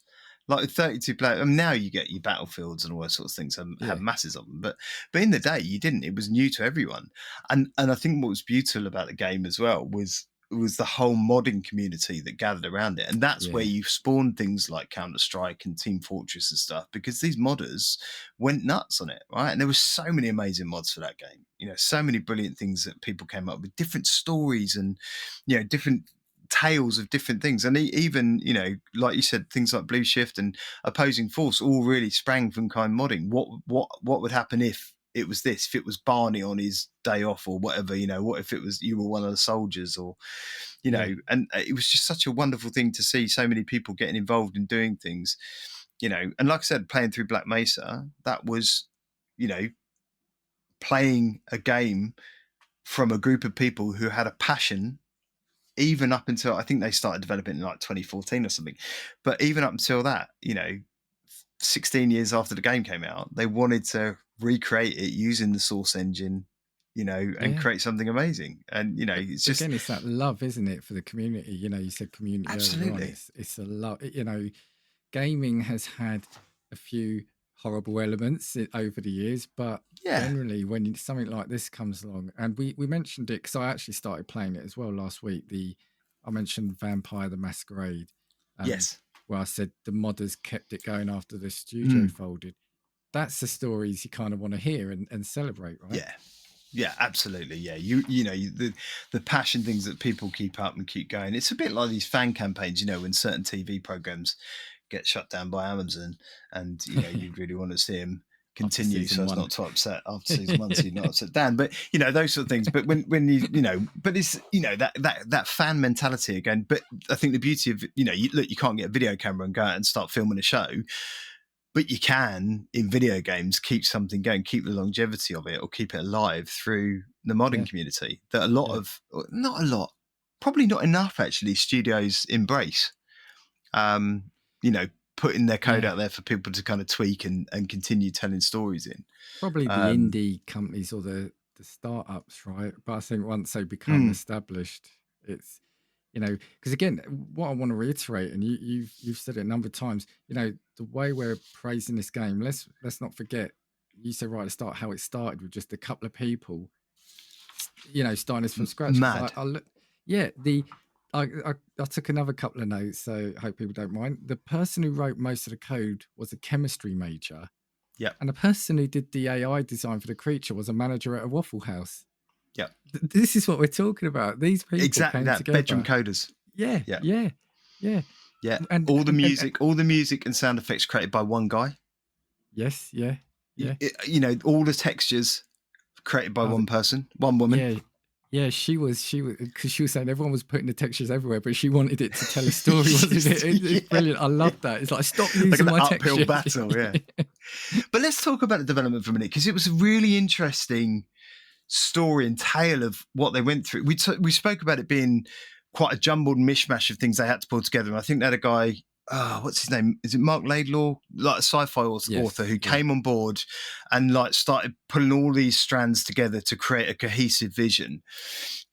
Like 32 players. I mean, now you get your battlefields and all those sorts of things and have masses of them. But in the day, you didn't. It was new to everyone. And I think what was beautiful about the game as well was the whole modding community that gathered around it. And that's where you spawned things like Counter-Strike and Team Fortress and stuff, because these modders went nuts on it, right? And there were so many amazing mods for that game. So many brilliant things that people came up with, different stories and, different tales of different things. And even, like you said, things like Blue Shift and Opposing Force all really sprang from kind of modding. What would happen if it was this, if it was Barney on his day off or whatever, what if it was you were one of the soldiers, or and it was just such a wonderful thing to see so many people getting involved in doing things, and like I said, playing through Black Mesa, that was playing a game from a group of people who had a passion, even up until, I think they started developing in like 2014 or something, but even up until that, 16 years after the game came out, they wanted to recreate it using the Source engine, and Yeah. create something amazing. And it's just Again, it's that love, isn't it, for the community? You said community earlier on. absolutely, It's a love. Gaming has had a few horrible elements over the years, but yeah, generally, when something like this comes along, and we mentioned it because I actually started playing it as well last week. I mentioned Vampire the Masquerade, yes, where I said the modders kept it going after the studio Mm. folded. That's the stories you kind of want to hear and celebrate, right? yeah, absolutely, yeah. The passion things that people keep up and keep going. It's a bit like these fan campaigns, when certain TV programs get shut down by Amazon, and you really want to see them continue, so season as one. not to upset after season one, so you're not upset Dan. But those sort of things. But when but it's that fan mentality again. But I think the beauty of you can't get a video camera and go out and start filming a show. But you can, in video games, keep something going, keep the longevity of it, or keep it alive through the modding community. That not a lot, probably not enough actually, studios embrace. Putting their code out there for people to kind of tweak and continue telling stories in. Probably the indie companies or the startups, right? But I think once they become established, it's because again, what I want to reiterate, and you've said it a number of times, the way we're praising this game, let's not forget, you said right at the start how it started with just a couple of people, starting this from scratch. Mad. I took another couple of notes, so I hope people don't mind. The person who wrote most of the code was a chemistry major. Yeah. And the person who did the AI design for the creature was a manager at a Waffle House. Yeah. This is what we're talking about. These people exactly came that together. bedroom coders. Yeah. And all the music and sound effects created by one guy. Yes. Yeah. All the textures created by one person, one woman. Yeah, she was because she was saying everyone was putting the textures everywhere, but she wanted it to tell a story, wasn't it? It's brilliant. I love that. It's like, stop using my uphill texture. battle, yeah. But let's talk about the development for a minute, because it was a really interesting story and tale of what they went through. We spoke about it being quite a jumbled mishmash of things they had to pull together. And I think they had a guy, what's his name? Is it Mark Laidlaw? Like a sci-fi author who came on board and started pulling all these strands together to create a cohesive vision,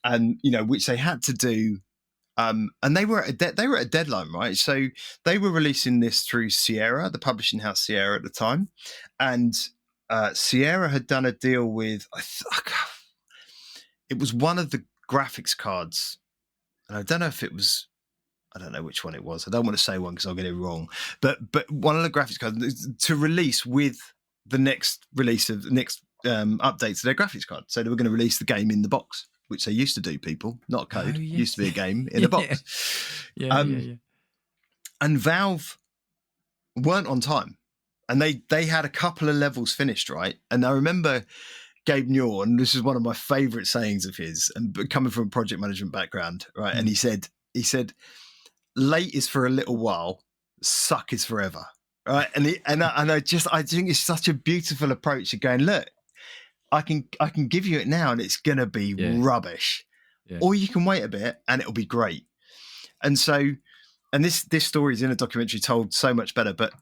and which they had to do. And they were at a deadline, right? So they were releasing this through Sierra, the publishing house Sierra at the time, and Sierra had done a deal with, it was one of the graphics cards, and I don't know which one it was. I don't want to say one because I'll get it wrong. But one of the graphics cards to release with the next release of the next update to their graphics card. So they were going to release the game in the box, which they used to do, people, not code. Oh, yes. Used to be a game in a box. Yeah. And Valve weren't on time. And they had a couple of levels finished, right? And I remember Gabe Newell, and this is one of my favorite sayings of his, and coming from a project management background, right? And he said, late is for a little while, suck is forever, right? And I think it's such a beautiful approach to going, look, I can give you it now and it's gonna be rubbish, or you can wait a bit and it'll be great. And so, and this story is in a documentary told so much better, but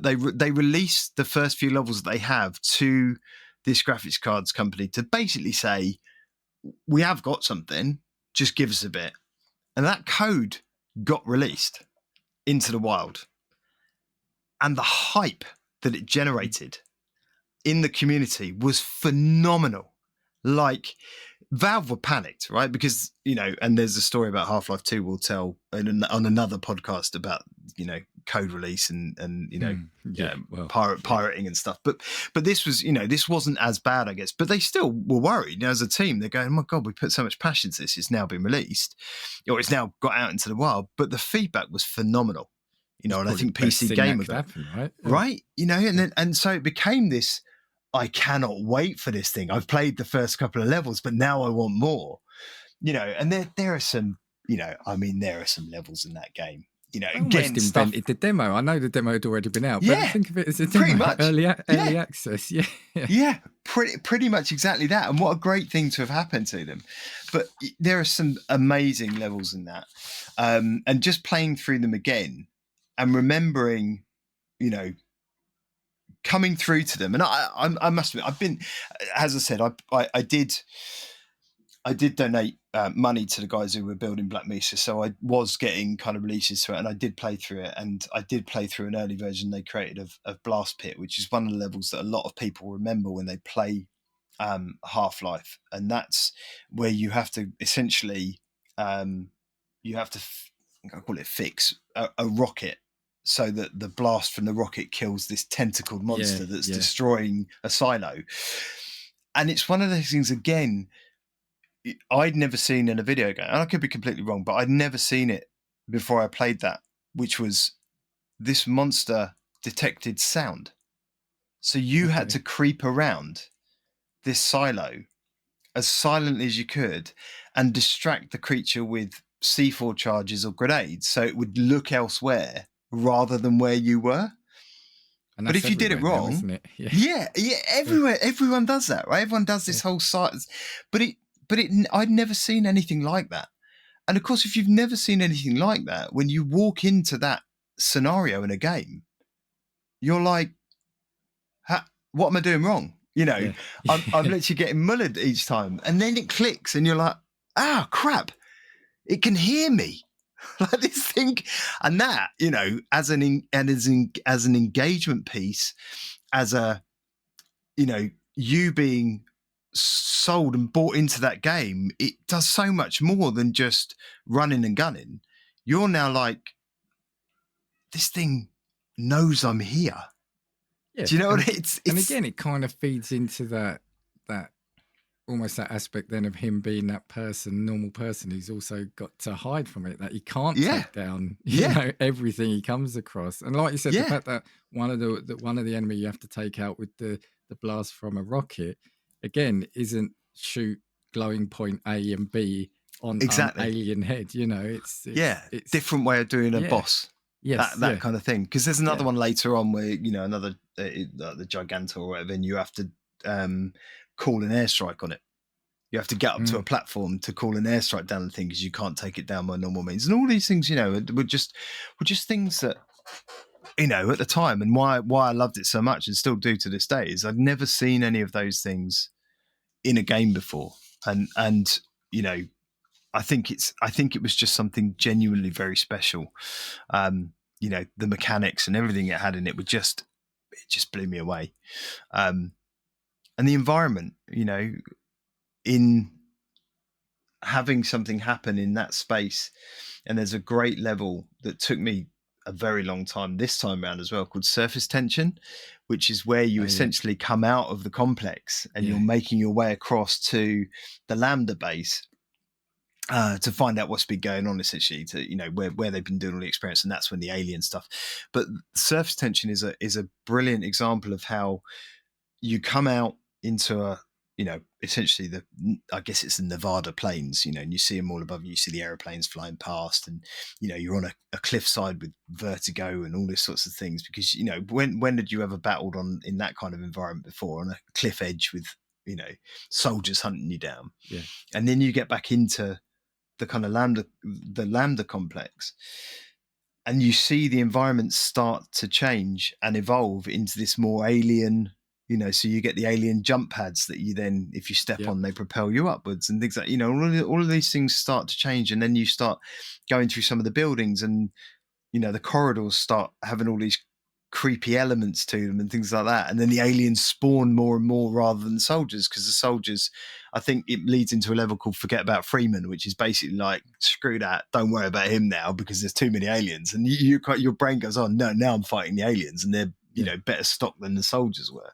they released the first few levels that they have to this graphics cards company to basically say, we have got something, just give us a bit. And that code got released into the wild. And the hype that it generated in the community was phenomenal. Like, Valve were panicked, right? Because, and there's a story about Half-Life 2 we'll tell on another podcast about, code release and pirating and stuff. But this was, this wasn't as bad, I guess. But they still were worried. As a team, they're going, oh my God, we put so much passion into this. It's now been released, or it's now got out into the wild. But the feedback was phenomenal, and I think PC Gamer got right? Right, and so it became this. I cannot wait for this thing. I've played the first couple of levels, but now I want more. And there are some, there are some levels in that game. Almost invented the demo. I know the demo had already been out, but think of it as a demo, pretty much. early access. Yeah, pretty much exactly that. And what a great thing to have happened to them. But there are some amazing levels in that, and just playing through them again and remembering, coming through to them. And I must admit, I've been, as I said, I did donate money to the guys who were building Black Mesa, so I was getting kind of releases to it, and I did play through it, and I did play through an early version they created of Blast Pit, which is one of the levels that a lot of people remember when they play Half-Life, and that's where you have to essentially I call it fix a rocket, so that the blast from the rocket kills this tentacled monster that's destroying a silo. And it's one of those things, again, I'd never seen in a video game, and I could be completely wrong, but I'd never seen it before I played that, which was this monster detected sound. So you had to creep around this silo as silently as you could and distract the creature with C4 charges or grenades, so it would look elsewhere rather than where you were. And but if you did it wrong, isn't it? Everywhere, everyone does that, right? Everyone does this whole site, but I'd never seen anything like that. And of course, if you've never seen anything like that, when you walk into that scenario in a game, you're like, what am I doing wrong? I'm literally getting mullered each time. And then it clicks and you're like, crap, it can hear me. Like this thing. And that, as an engagement piece, as a, you being sold and bought into that game, it does so much more than just running and gunning. You're now like, this thing knows I'm here. Yeah. Do you know what it's and again, it kind of feeds into that almost that aspect then of him being that normal person who's also got to hide from it, that he can't take down everything he comes across. And like you said, the fact that one of the enemy you have to take out with the blast from a rocket, again, isn't shoot glowing point A and B on alien head. It's different way of doing a boss. Yes, that kind of thing. Because there's another one later on where another the Gigantor or whatever, and you have to call an airstrike on it. You have to get up to a platform to call an airstrike down the thing, because you can't take it down by normal means. And all these things, were just things that, at the time, and why I loved it so much and still do to this day, is I'd never seen any of those things in a game before. And I think it was just something genuinely very special. The mechanics and everything it had in it it just blew me away. And the environment, in having something happen in that space. And there's a great level that took me a very long time this time around as well, called surface tension, which is where you essentially come out of the complex and you're making your way across to the Lambda base to find out what's been going on, essentially, to where they've been doing all the experience. And that's when the alien stuff. But surface tension is a brilliant example of how you come out into essentially I guess it's the Nevada plains, and you see them all above you. You see the airplanes flying past, and you're on a cliffside with vertigo and all these sorts of things. Because when did you ever battled in that kind of environment before, on a cliff edge with soldiers hunting you down? Yeah. And then you get back into the kind of Lambda complex, and you see the environment start to change and evolve into this more alien. So you get the alien jump pads that you then, if you step on, they propel you upwards and things like, all of these things start to change. And then you start going through some of the buildings, and, the corridors start having all these creepy elements to them and things like that. And then the aliens spawn more and more rather than soldiers, because the soldiers, I think it leads into a level called Forget About Freeman, which is basically like, screw that, don't worry about him now because there's too many aliens. And your brain goes, oh no, now I'm fighting the aliens, and they're better stock than the soldiers were.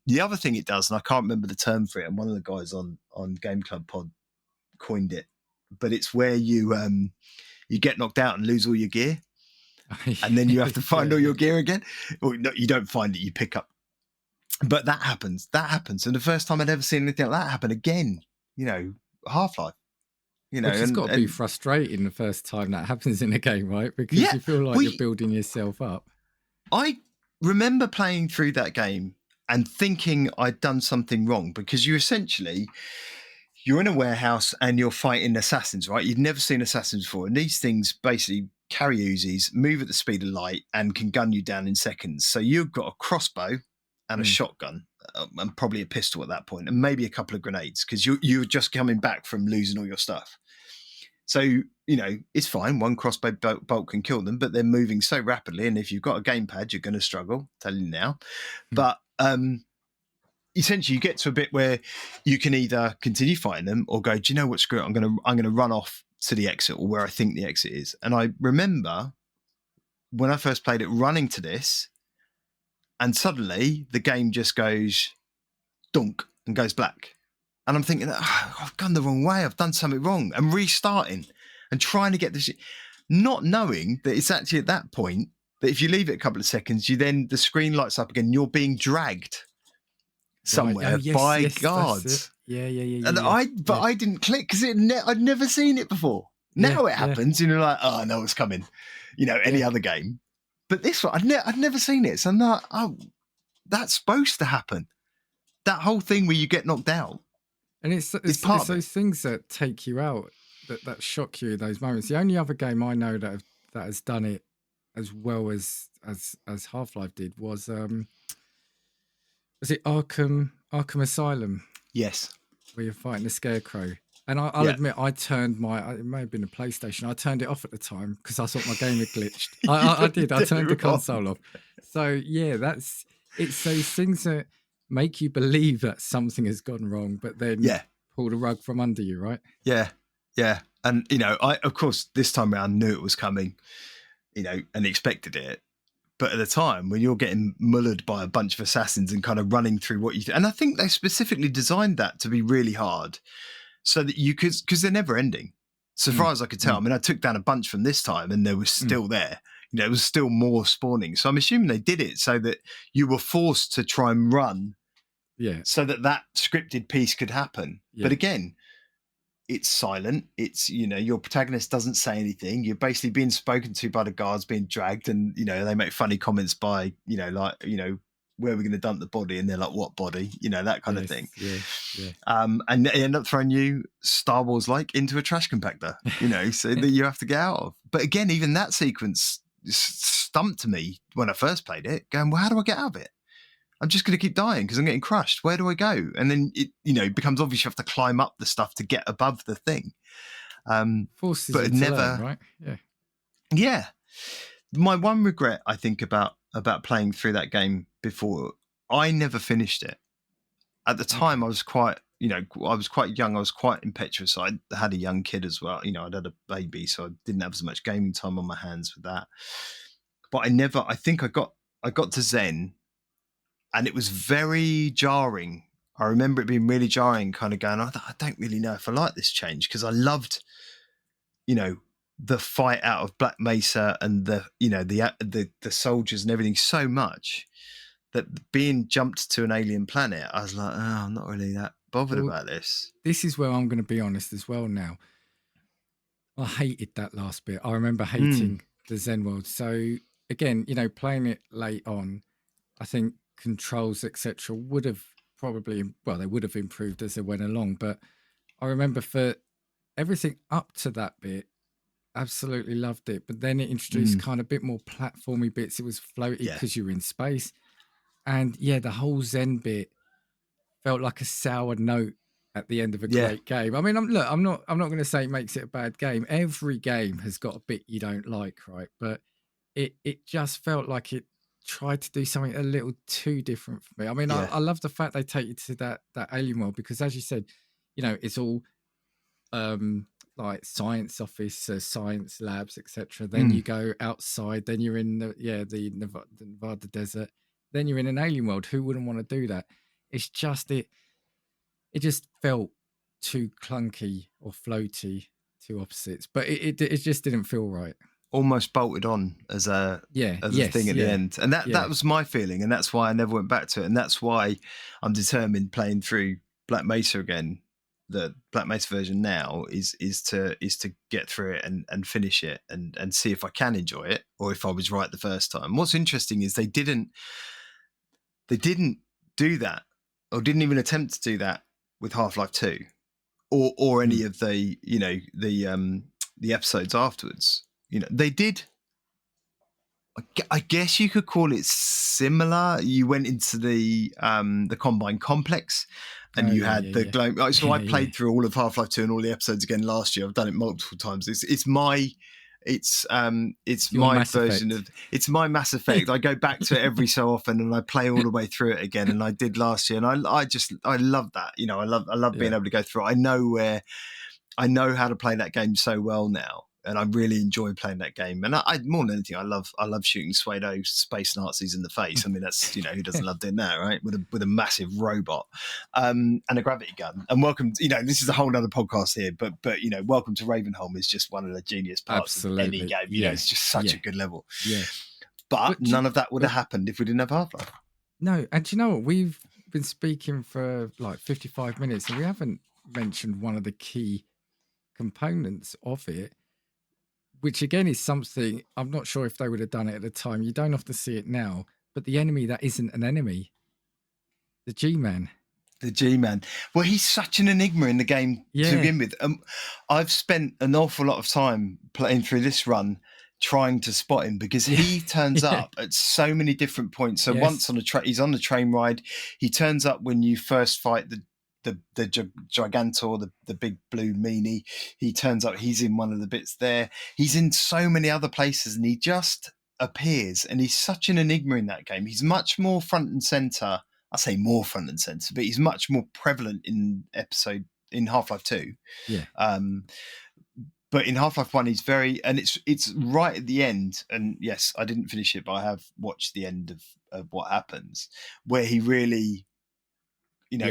The other thing it does, and I can't remember the term for it, and one of the guys on Game Club Pod coined it, but it's where you get knocked out and lose all your gear, and then you have to find all your gear again. Or no, you don't find it, you pick up. But that happens. And the first time I'd ever seen anything like that happen again, Half-Life. It's got to be frustrating the first time that happens in a game, right? Because you feel like you're building yourself up. I remember playing through that game and thinking I'd done something wrong, because you essentially, you're in a warehouse and you're fighting assassins, right? You've never seen assassins before. And these things basically carry Uzis, move at the speed of light, and can gun you down in seconds. So you've got a crossbow and a shotgun, and probably a pistol at that point, and maybe a couple of grenades, because you're just coming back from losing all your stuff. So, it's fine. One crossbow bolt can kill them, but they're moving so rapidly. And if you've got a gamepad, you're going to struggle, telling you now. But essentially, you get to a bit where you can either continue fighting them or go, do you know what, screw it, I'm going to run off to the exit, or where I think the exit is. And I remember when I first played it, running to this, and suddenly the game just goes dunk and goes black. And I'm thinking, I've gone the wrong way. I've done something wrong. And restarting and trying to get this, not knowing that it's actually at that point that if you leave it a couple of seconds, the screen lights up again. You're being dragged somewhere by guards. Yeah. And I didn't click because I'd never seen it before. Now it happens, and you're like, oh, I know it's coming. Any other game. But this one, I'd never seen it. So I'm like, oh, that's supposed to happen. That whole thing where you get knocked out. And it's those things that take you out, that shock you in those moments. The only other game I know that has done it as well as Half-Life did was it Arkham Asylum? Yes. Where you're fighting the Scarecrow. And I'll admit, I turned it may have been a PlayStation, I turned it off at the time because I thought my game had glitched. I did. I turned the console off. So, yeah, it's those things that make you believe that something has gone wrong, but then pull the rug from under you, right? Yeah. And, I, of course, this time around knew it was coming, and expected it. But at the time, when you're getting mullered by a bunch of assassins and kind of running through what you and I think they specifically designed that to be really hard so that you could, because they're never ending. So far as I could tell, I mean, I took down a bunch from this time and they were still there. It was still more spawning. So I'm assuming they did it so that you were forced to try and run so that scripted piece could happen. Yeah. But again, it's silent. It's, your protagonist doesn't say anything. You're basically being spoken to by the guards, being dragged, and, they make funny comments by, where are we going to dump the body? And they're like, what body? That kind of thing. Yeah. And they end up throwing you Star Wars into a trash compactor, so that you have to get out of. But again, even that sequence stumped me when I first played it, going, well, how do I get out of it? I'm just going to keep dying because I'm getting crushed. Where do I go? And then it, becomes obvious you have to climb up the stuff to get above the thing. Forces but you never, to learn, right? Yeah. My one regret, I think, about playing through that game before, I never finished it. At the time, I was quite, I was quite young. I was quite impetuous. I had a young kid as well. I'd had a baby, so I didn't have as much gaming time on my hands with that. But I think I got to Zen. And it was very jarring. I remember it being really jarring, kind of going, I don't really know if I like this change, because I loved, the fight out of Black Mesa and the soldiers and everything so much that being jumped to an alien planet, I was like, oh, I'm not really that bothered about this. This is where I'm going to be honest as well now. I hated that last bit. I remember hating the Zen world. So again, playing it late on, I think controls, etc., would have improved as they went along. But I remember for everything up to that bit, absolutely loved it. But then it introduced kind of a bit more platformy bits. It was floaty because you were in space. And the whole Zen bit felt like a sour note at the end of a great game. I mean, I'm not going to say it makes it a bad game. Every game has got a bit you don't like, right? But it just felt like it tried to do something a little too different for me. I mean, I love the fact they take you to that alien world, because as you said, it's all like science office, science labs, etc. Then you go outside, then you're in the Nevada desert, then you're in an alien world. Who wouldn't want to do that? It's just it just felt too clunky or floaty, two opposites, but it just didn't feel right. Almost bolted on as a thing at the end, and that was my feeling, and that's why I never went back to it, and that's why I'm determined playing through Black Mesa again. The Black Mesa version now is to get through it and finish it and see if I can enjoy it, or if I was right the first time. What's interesting is they didn't do that, or didn't even attempt to do that with Half-Life 2. or any of the the episodes afterwards. They did. I guess you could call it similar. You went into the Combine Complex, and you had the glow. So I played through all of Half-Life 2 and all the episodes again last year. I've done it multiple times. It's my version of it's my Mass Effect. I go back to it every so often, and I play all the way through it again. And I did last year, and I love that. I love being able to go through it. I know how to play that game so well now, and I really enjoy playing that game. And I more than anything, I love shooting pseudo space Nazis in the face. I mean, that's who doesn't love doing that, right? With a massive robot and a gravity gun. And welcome, this is a whole other podcast here, but Welcome to Ravenholm is just one of the genius parts of any game. It's just such a good level. Yeah, but none of that would have happened if we didn't have Half-Life. No, and do you know what? We've been speaking for like 55 minutes, and we haven't mentioned one of the key components of it, which again is something I'm not sure if they would have done it at the time. You don't often see it now, but the enemy that isn't an enemy, the G-Man. The G-Man. Well, he's such an enigma in the game to begin with. I've spent an awful lot of time playing through this run trying to spot him because he turns up at so many different points. So once he's on the train ride. He turns up when you first fight the Gigantor, the big blue meanie. He turns up, he's in one of the bits there. He's in so many other places, and he just appears, and he's such an enigma in that game. He's much more front and center. I say more front and center, but he's much more prevalent in Half-Life 2. Yeah. But in Half-Life 1, he's very, and it's right at the end. And yes, I didn't finish it, but I have watched the end of what happens, where he really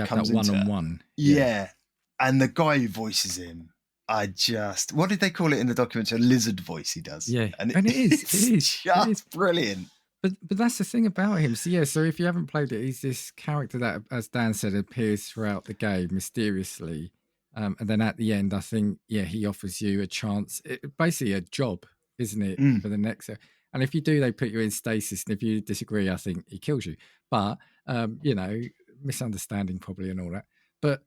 comes into one-on-one. Yeah. And the guy who voices him, what did they call it in the documentary? A lizard voice he does. Yeah. And it is just brilliant. But that's the thing about him. So if you haven't played it, he's this character that, as Dan said, appears throughout the game mysteriously. And then at the end, I think, he offers you a chance, basically a job, isn't it, for the next. And if you do, they put you in stasis. And if you disagree, I think he kills you. But, misunderstanding probably and all that. But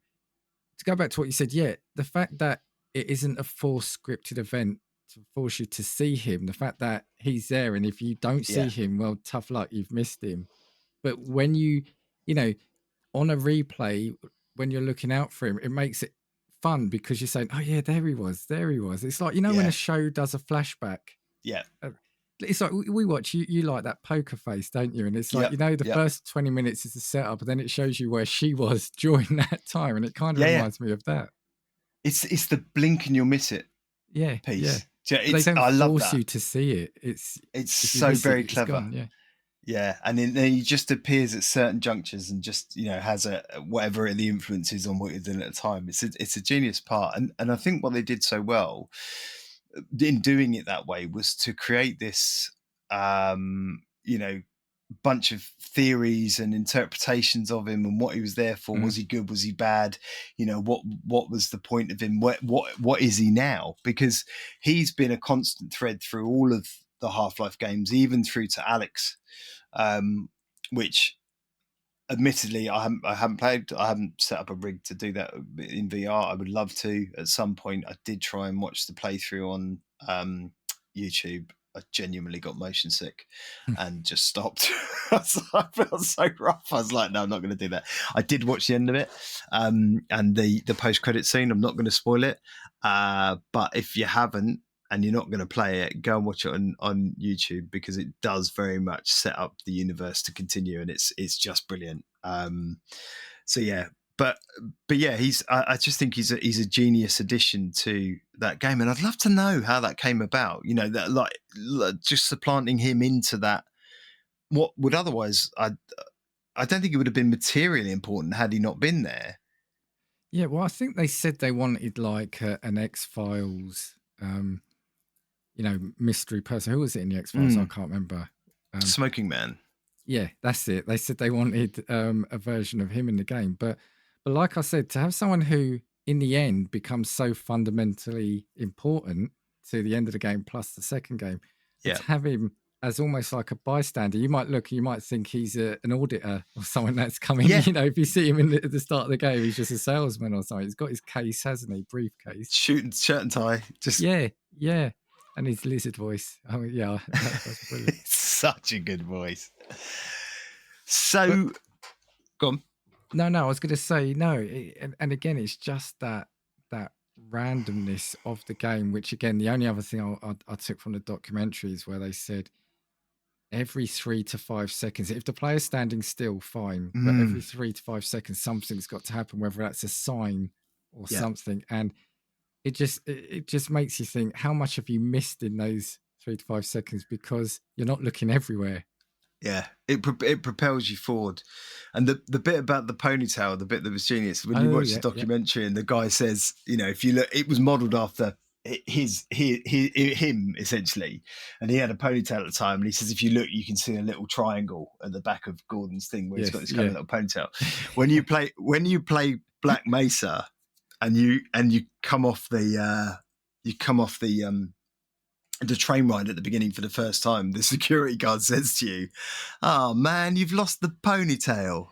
to go back to what you said, the fact that it isn't a forced scripted event to force you to see him, the fact that he's there, and if you don't see him, well, tough luck, you've missed him. But when you on a replay, when you're looking out for him, it makes it fun because you're saying, oh yeah, there he was. It's like, when a show does a flashback. Yeah. It's like we watch, you like that poker face, don't you? And it's like, the first 20 minutes is the setup, and then it shows you where she was during that time. And it kind of reminds me of that. It's the blink and you'll miss it piece. Yeah. They don't I love force that. you to see it. It's so very clever. Gone, and then he just appears at certain junctures and just has a whatever the influence is on what you're doing at the time. It's a genius part, and I think what they did so well in doing it that way was to create this bunch of theories and interpretations of him and what he was there for. Was he good? Was he bad? What was the point of him? What is he now? Because he's been a constant thread through all of the Half-Life games, even through to Alex, which admittedly I haven't played. I haven't set up a rig to do that in VR. I would love to at some point. I did try and watch the playthrough on YouTube. I genuinely got motion sick and just stopped. I felt so rough. I was like, no, I'm not going to do that. I did watch the end of it and the post-credit scene. I'm not going to spoil it. But if you haven't and you're not going to play it, go and watch it on YouTube, because it does very much set up the universe to continue, and it's just brilliant. But yeah, I just think he's a genius addition to that game, and I'd love to know how that came about. That like just supplanting him into that, what would otherwise I don't think it would have been materially important had he not been there. Yeah, well, I think they said they wanted like an X-Files, mystery person. Who was it in the X-Files? I can't remember. Smoking Man. Yeah, that's it. They said they wanted a version of him in the game, but like I said, to have someone who in the end becomes so fundamentally important to the end of the game plus the second game, to have him as almost like a bystander. You might look, you might think he's an auditor or someone that's coming. Yeah. You know, if you see him at the start of the game, he's just a salesman or something. He's got his case, hasn't he? Briefcase. Shirt and tie. Just Yeah, and his lizard voice. I mean, yeah, that's brilliant. It's such a good voice. So, go on. No, I was going to say no, and again, it's just that randomness of the game. Which again, the only other thing I took from the documentary is where they said every 3 to 5 seconds, if the player's standing still, fine, but every 3 to 5 seconds, something's got to happen, whether that's a sign or something, and it just makes you think, how much have you missed in those 3 to 5 seconds because you're not looking everywhere. Yeah, it propels you forward. And the bit about the ponytail, the bit that was genius, when you watch the documentary and the guy says, you know, if you look, it was modelled after him essentially, and he had a ponytail at the time, and he says if you look you can see a little triangle at the back of Gordon's thing where he's got this kind of little ponytail. When you play Black Mesa and you come off the train ride at the beginning for the first time, the security guard says to you, "Oh man, you've lost the ponytail."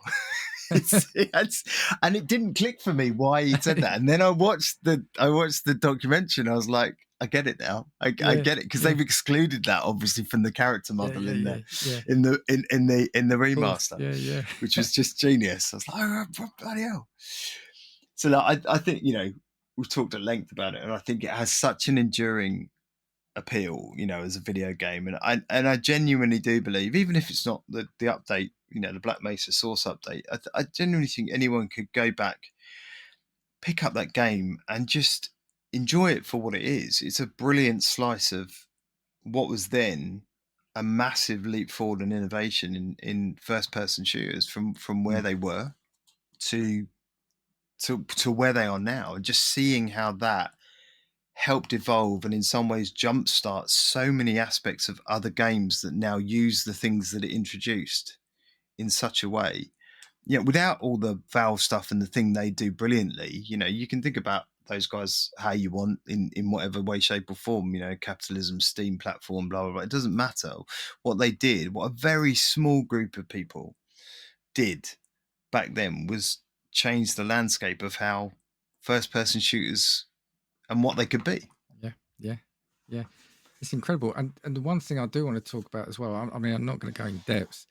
And it didn't click for me why he said that. And then I watched the documentary and I was like, I get it now. I get it, because they've excluded that obviously from the character model in the remaster, which was just genius. I was like, oh, bloody hell. So like, I think, you know, we've talked at length about it, and I think it has such an enduring appeal, you know, as a video game, and I genuinely do believe, even if it's not the update, you know, the Black Mesa Source update, I genuinely think anyone could go back, pick up that game, and just enjoy it for what it is. It's a brilliant slice of what was then a massive leap forward in innovation in first person shooters from where they were to where they are now, and just seeing how that helped evolve and in some ways jumpstart so many aspects of other games that now use the things that it introduced in such a way. Yeah, without all the Valve stuff and the thing they do brilliantly, you know, you can think about those guys how you want in whatever way, shape or form, you know, capitalism, Steam platform, blah, blah, blah. It doesn't matter. What they did, what a very small group of people did back then was change the landscape of how first person shooters and what they could be. Yeah. It's incredible. And the one thing I do want to talk about as well, I mean, I'm not going to go in depth,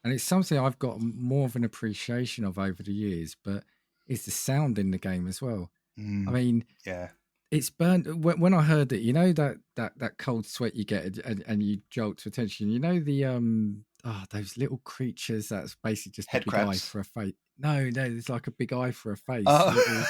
and it's something I've got more of an appreciation of over the years, but it's the sound in the game as well. I mean, it's burned. When I heard it, you know, that cold sweat you get and you jolt to attention. You know, the those little creatures that's basically just head a big crabs. eye for a face. No, it's like a big eye for a face. Oh.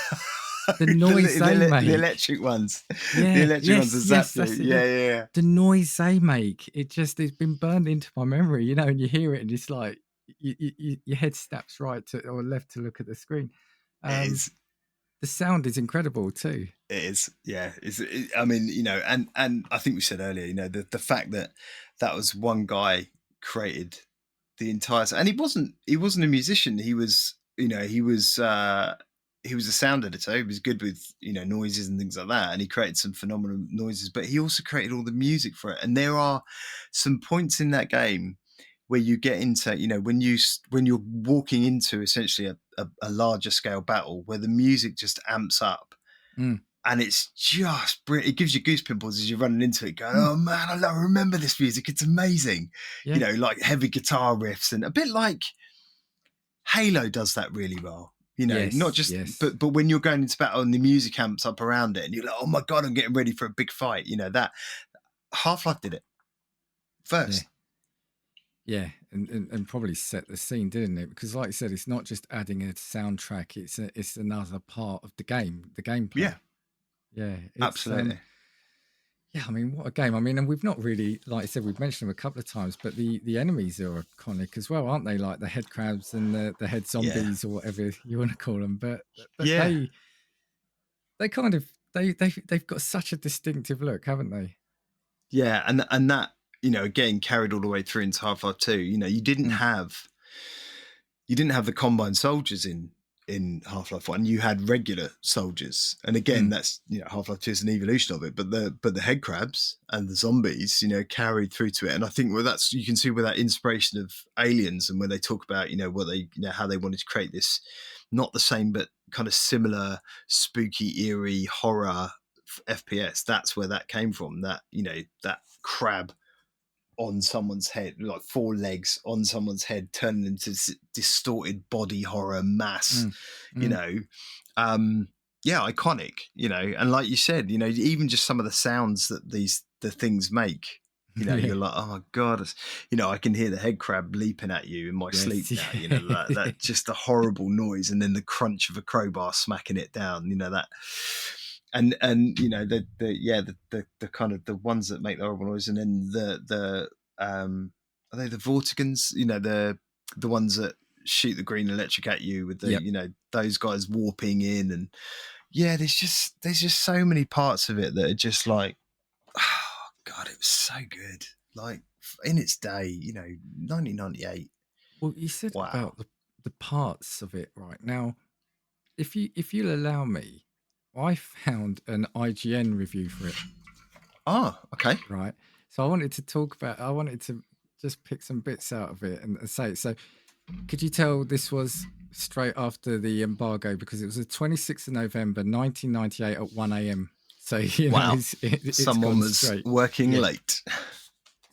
The noise they make. The electric ones. Yeah, the electric ones are zappy. Yeah. The noise they make, it's been burned into my memory, you know, and you hear it and it's like your head snaps right to or left to look at the screen. It is. The sound is incredible too. It is, yeah. I mean, you know, and I think we said earlier, you know, the fact that was one guy created the entire, and he wasn't a musician. He was, you know, he was a sound editor. He was good with, you know, noises and things like that, and he created some phenomenal noises. But he also created all the music for it. And there are some points in that game where you get into, you know, when you're walking into essentially a larger scale battle where the music just amps up, and it's just it gives you goose pimples as you're running into it, going, "Oh man, I remember this music. It's amazing." You know, like heavy guitar riffs, and a bit like Halo does that really well. You know, not just, but when you're going into battle and the music amps up around it, and you're like, "Oh my god, I'm getting ready for a big fight." You know, that Half-Life did it first. Yeah, and probably set the scene, didn't it? Because, like you said, it's not just adding a soundtrack; it's another part of the game, the gameplay. Yeah, absolutely. Yeah, I mean, what a game! I mean, and we've not really, like I said, we've mentioned them a couple of times, but the enemies are iconic as well, aren't they? Like the head crabs and the head zombies or whatever you want to call them. But they kind of they've got such a distinctive look, haven't they? Yeah, and that, you know, again, carried all the way through into Half-Life 2. You know, you didn't have the Combine soldiers in in Half-Life 1, you had regular soldiers, and again, that's, you know, Half-Life 2 is an evolution of it, but the head crabs and the zombies, you know, carried through to it. And I think, well, that's, you can see where that inspiration of Aliens, and when they talk about, you know, what they, you know, how they wanted to create this, not the same but kind of similar spooky, eerie horror FPS. That's where that came from. That, you know, that crab on someone's head, like 4 legs on someone's head, turning into distorted body horror mass, you know. Yeah, iconic, you know. And like you said, you know, even just some of the sounds that the things make, you know, you're like, oh my God, you know, I can hear the head crab leaping at you in my sleep now, you know, that just a horrible noise, and then the crunch of a crowbar smacking it down, you know, that. And you know, the kind of the ones that make the horrible noise, and then the are they the Vortigans, you know, the ones that shoot the green electric at you with the, you know, those guys warping in. And yeah, there's just so many parts of it that are just like, oh God, it was so good, like in its day, you know, 1998. Well, you said Wow. about the parts of it right now. If you'll allow me, I found an IGN review for it. Oh, okay. Right. So I wanted to just pick some bits out of it and say it. So could you tell this was straight after the embargo, because it was the 26th of November, 1998 at 1 a.m. So, you know, Wow. it's Someone gone was straight. working late.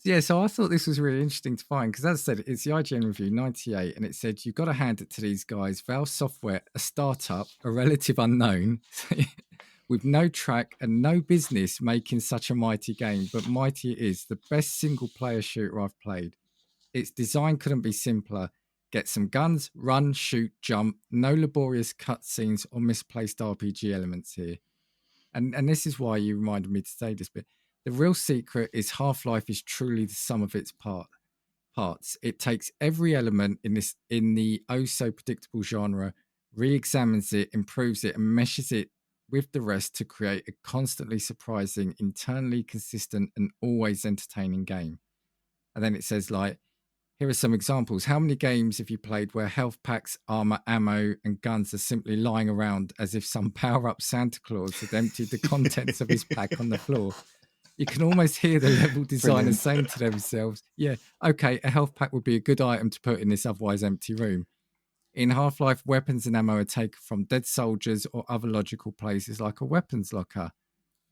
Yeah, so I thought this was really interesting to find, because as I said, it's the IGN review 98, and it said, you've got to hand it to these guys. Valve Software, a startup, a relative unknown, with no track and no business making such a mighty game, but mighty it is, the best single player shooter I've played. Its design couldn't be simpler. Get some guns, run, shoot, jump, no laborious cutscenes or misplaced RPG elements here. And this is why you reminded me to say this bit. The real secret is Half-Life is truly the sum of its parts. It takes every element in the oh so predictable genre, re-examines it, improves it, and meshes it with the rest to create a constantly surprising, internally consistent, and always entertaining game. And then it says, like, here are some examples. How many games have you played where health packs, armor, ammo, and guns are simply lying around as if some power-up Santa Claus had emptied the contents of his pack on the floor? You can almost hear the level designers saying to themselves, yeah, okay, a health pack would be a good item to put in this otherwise empty room. In Half-Life, weapons and ammo are taken from dead soldiers or other logical places like a weapons locker.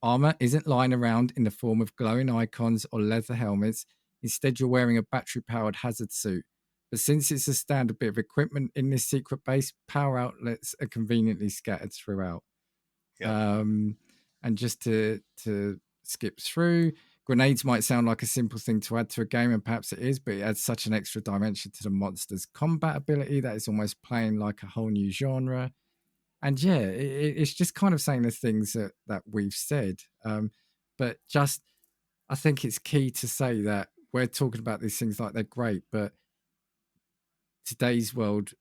Armor isn't lying around in the form of glowing icons or leather helmets. Instead, you're wearing a battery-powered hazard suit. But since it's a standard bit of equipment in this secret base, power outlets are conveniently scattered throughout. Yep. And just to skip through, grenades might sound like a simple thing to add to a game, and perhaps it is, but it adds such an extra dimension to the monster's combat ability that it's almost playing like a whole new genre. And yeah, it's just kind of saying the things that we've said. But just, I think it's key to say that we're talking about these things like they're great, but today's world,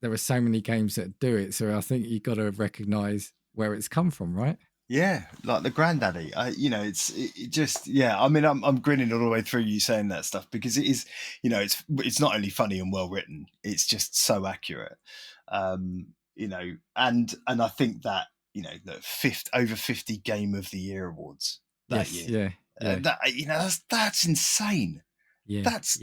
there are so many games that do it. So I think you've got to recognize where it's come from, right? Yeah, like the granddaddy. You know, it just, yeah. I mean, I'm grinning all the way through you saying that stuff, because it is, you know, it's not only funny and well written, it's just so accurate. You know, and I think that, you know, the over 50 Game of the Year awards that year. Yeah. That, you know, that's insane. Yeah, That's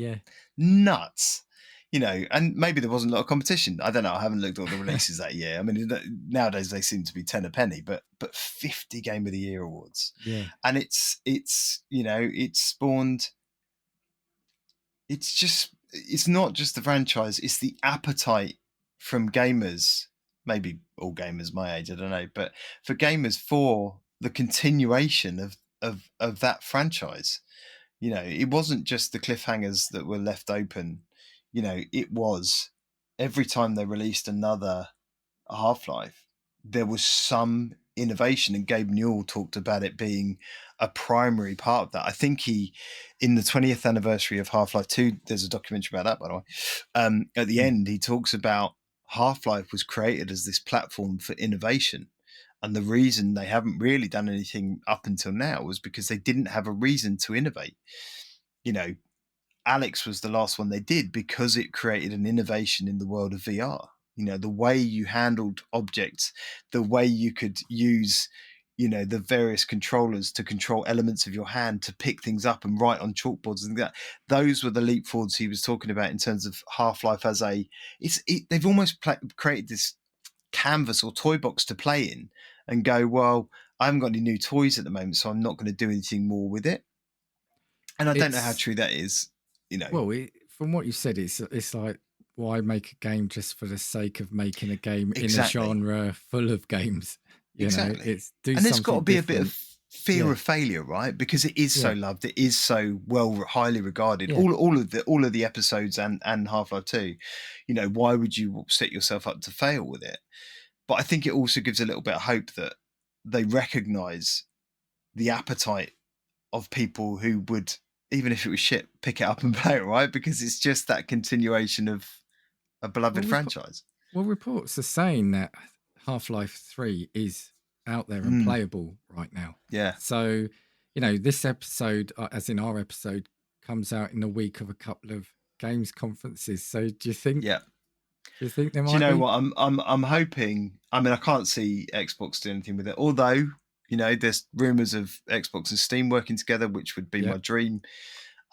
nuts. You know, and maybe there wasn't a lot of competition. I don't know. I haven't looked at all the releases that year. I mean, nowadays they seem to be 10 a penny, but 50 Game of the Year awards. Yeah. And it's you know, it's spawned. It's not just the franchise. It's the appetite from gamers, maybe all gamers my age, I don't know, but for gamers, for the continuation of that franchise. You know, it wasn't just the cliffhangers that were left open. You know, it was every time they released another Half-Life, there was some innovation, and Gabe Newell talked about it being a primary part of that. I think in the 20th anniversary of Half-Life 2, there's a documentary about that, by the way. At the end, he talks about Half-Life was created as this platform for innovation. And the reason they haven't really done anything up until now was because they didn't have a reason to innovate. You know, Alex was the last one they did because it created an innovation in the world of VR. You know, the way you handled objects, the way you could use, you know, the various controllers to control elements of your hand to pick things up and write on chalkboards and that. Those were the leap forwards he was talking about in terms of Half-Life as they've almost created this canvas or toy box to play in and go, well, I haven't got any new toys at the moment, so I'm not going to do anything more with it. And I don't know how true that is, you know. Well, from what you said, it's like, why make a game just for the sake of making a game in a genre full of games? You know, and there's got to be a bit of fear of failure, right? Because it is so loved, it is so highly regarded. All of the episodes and Half-Life 2, you know, why would you set yourself up to fail with it? But I think it also gives a little bit of hope that they recognise the appetite of people who would, even if it was shit, pick it up and play it, right? Because it's just that continuation of a beloved franchise. Well, reports are saying that Half-Life 3 is out there and playable right now. Yeah. So, you know, this episode, as in our episode, comes out in a week of a couple of games conferences. So do you think... Yeah. Do you think there might be? Do you know what? I'm hoping... I mean, I can't see Xbox do anything with it. Although, you know, there's rumours of Xbox and Steam working together, which would be my dream.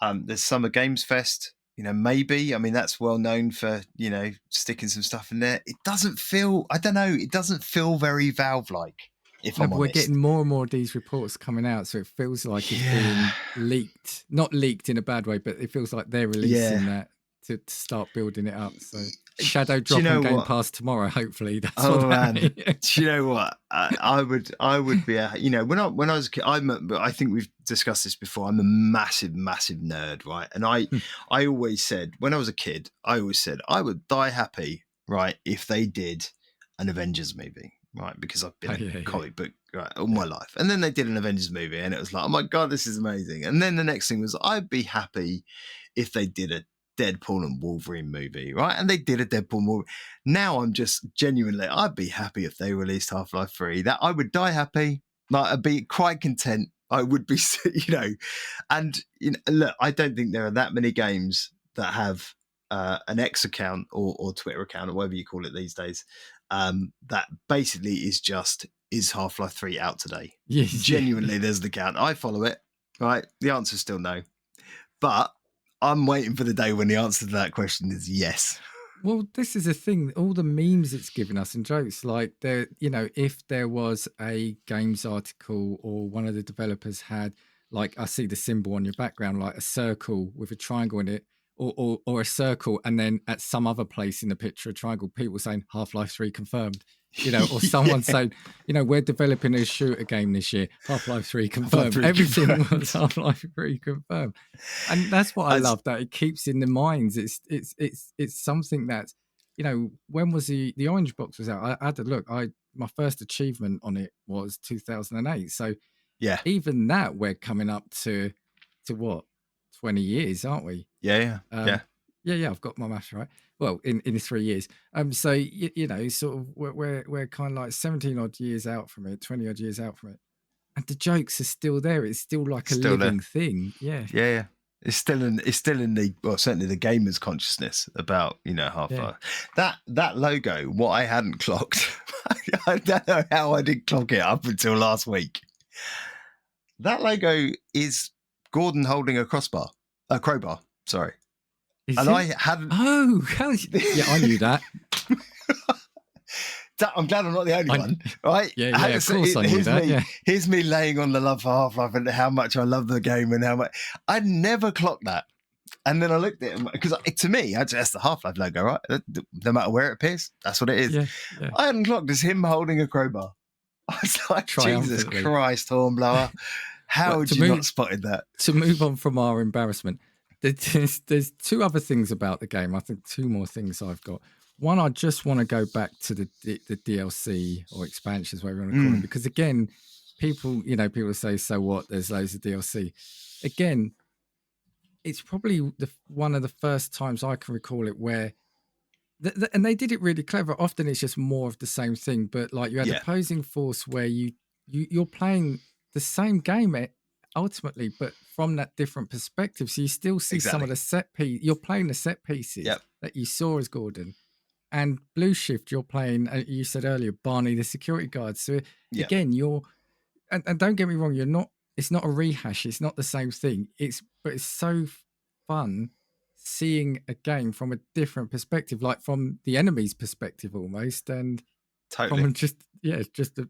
There's Summer Games Fest. You know, maybe. I mean, that's well known for, you know, sticking some stuff in there. It doesn't feel... I don't know. It doesn't feel very Valve-like, if I'm honest. We're getting more and more of these reports coming out, so it feels like it's being leaked. Not leaked in a bad way, but it feels like they're releasing that to start building it up. So shadow drop on Game Pass tomorrow, hopefully. That's man. Do you know what? I would be you know, when I was a kid, I think we've discussed this before. I'm a massive nerd, right? And I always said, when I was a kid, I would die happy, right, if they did an Avengers movie, right? Because I've been a comic book all my life. And then they did an Avengers movie and it was like, oh my God, this is amazing. And then the next thing was, I'd be happy if they did a Deadpool and Wolverine movie, right? And they did a Deadpool movie. Now I'm just genuinely, I'd be happy if they released Half-Life 3. That I would die happy. Like, I'd be quite content. I would be, you know, and you know, look, I don't think there are that many games that have an X account or Twitter account or whatever you call it these days. That basically is Half-Life 3 out today? Yes. Genuinely, there's the count. I follow it, right? The answer's still no. But I'm waiting for the day when the answer to that question is yes. Well, this is a thing. All the memes it's given us and jokes, like there, you know, if there was a games article or one of the developers had, like, I see the symbol on your background, like a circle with a triangle in it, or a circle, and then at some other place in the picture, a triangle, people saying Half-Life 3 confirmed. You know, or someone saying, you know, we're developing a shooter game this year. Half-Life 3 confirmed. Everything was Half-Life 3 confirmed, and that's what I love. That it keeps in the minds. It's something that, you know, when was the Orange Box was out? I had to look. My first achievement on it was 2008. So yeah, even that we're coming up to what, 20 years, aren't we? Yeah. I've got my maths right. Well, in 3 years. So you know, sort of we're kind of like 17 odd years out from it, 20 odd years out from it, and the jokes are still there. It's still like a living thing. Yeah. It's still in the, well, certainly the gamer's consciousness about, you know, Half-Life. That logo, what I hadn't clocked, I don't know how I didn't clock it up until last week. That logo is Gordon holding a crowbar. Sorry. I hadn't. Oh, yeah, I knew that. I'm glad I'm not the only one, right? Yeah, of course I knew that. Here's me laying on the love for Half-Life and how much I love the game and how much I never clocked that. And then I looked at it because to me, that's the Half-Life logo, right? No matter where it appears, that's what it is. Yeah. I hadn't clocked it's him holding a crowbar. I was like, Jesus Christ, Hornblower. How would you not spotted that? To move on from our embarrassment, there's two other things about the game. I think two more things I've got. One, I just want to go back to the DLC or expansions, whatever you want to call them, because again, people say, so what? There's loads of DLC. Again, it's probably one of the first times I can recall it where, and they did it really clever. Often it's just more of the same thing, but like you had opposing force where you're playing the same game ultimately, but from that different perspective. So you still see some of the set piece. You're playing the set pieces that you saw as Gordon, And Blue Shift, you're playing, you said earlier, Barney the security guard. So Yeah. again, and don't get me wrong, it's not a rehash, it's not the same thing. But it's so fun seeing a game from a different perspective, like from the enemy's perspective almost, and Totally. from just a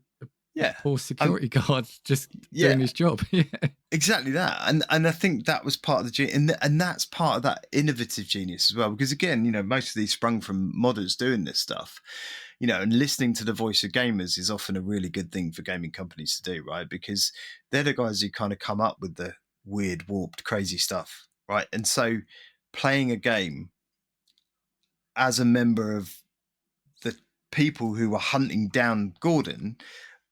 Yeah. poor security guard just Yeah. doing his job. Yeah. Exactly that, and I think that was part of the genius, and that's part of that innovative genius as well. Because again, you know, most of these sprung from modders doing this stuff, you know, and listening to the voice of gamers is often a really good thing for gaming companies to do, right? Because they're the guys who kind of come up with the weird, warped, crazy stuff, right? And so, playing a game as a member of the people who were hunting down Gordon,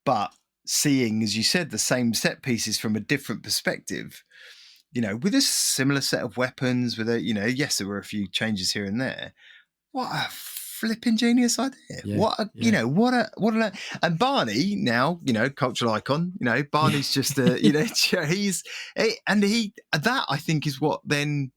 but seeing, as you said, the same set pieces from a different perspective, you know, with a similar set of weapons, with a, you know, yes, there were a few changes here and there. What a flipping genius idea. Yeah, You know, and Barney now, you know, cultural icon, you know, Barney's just a, you know, that I think is what then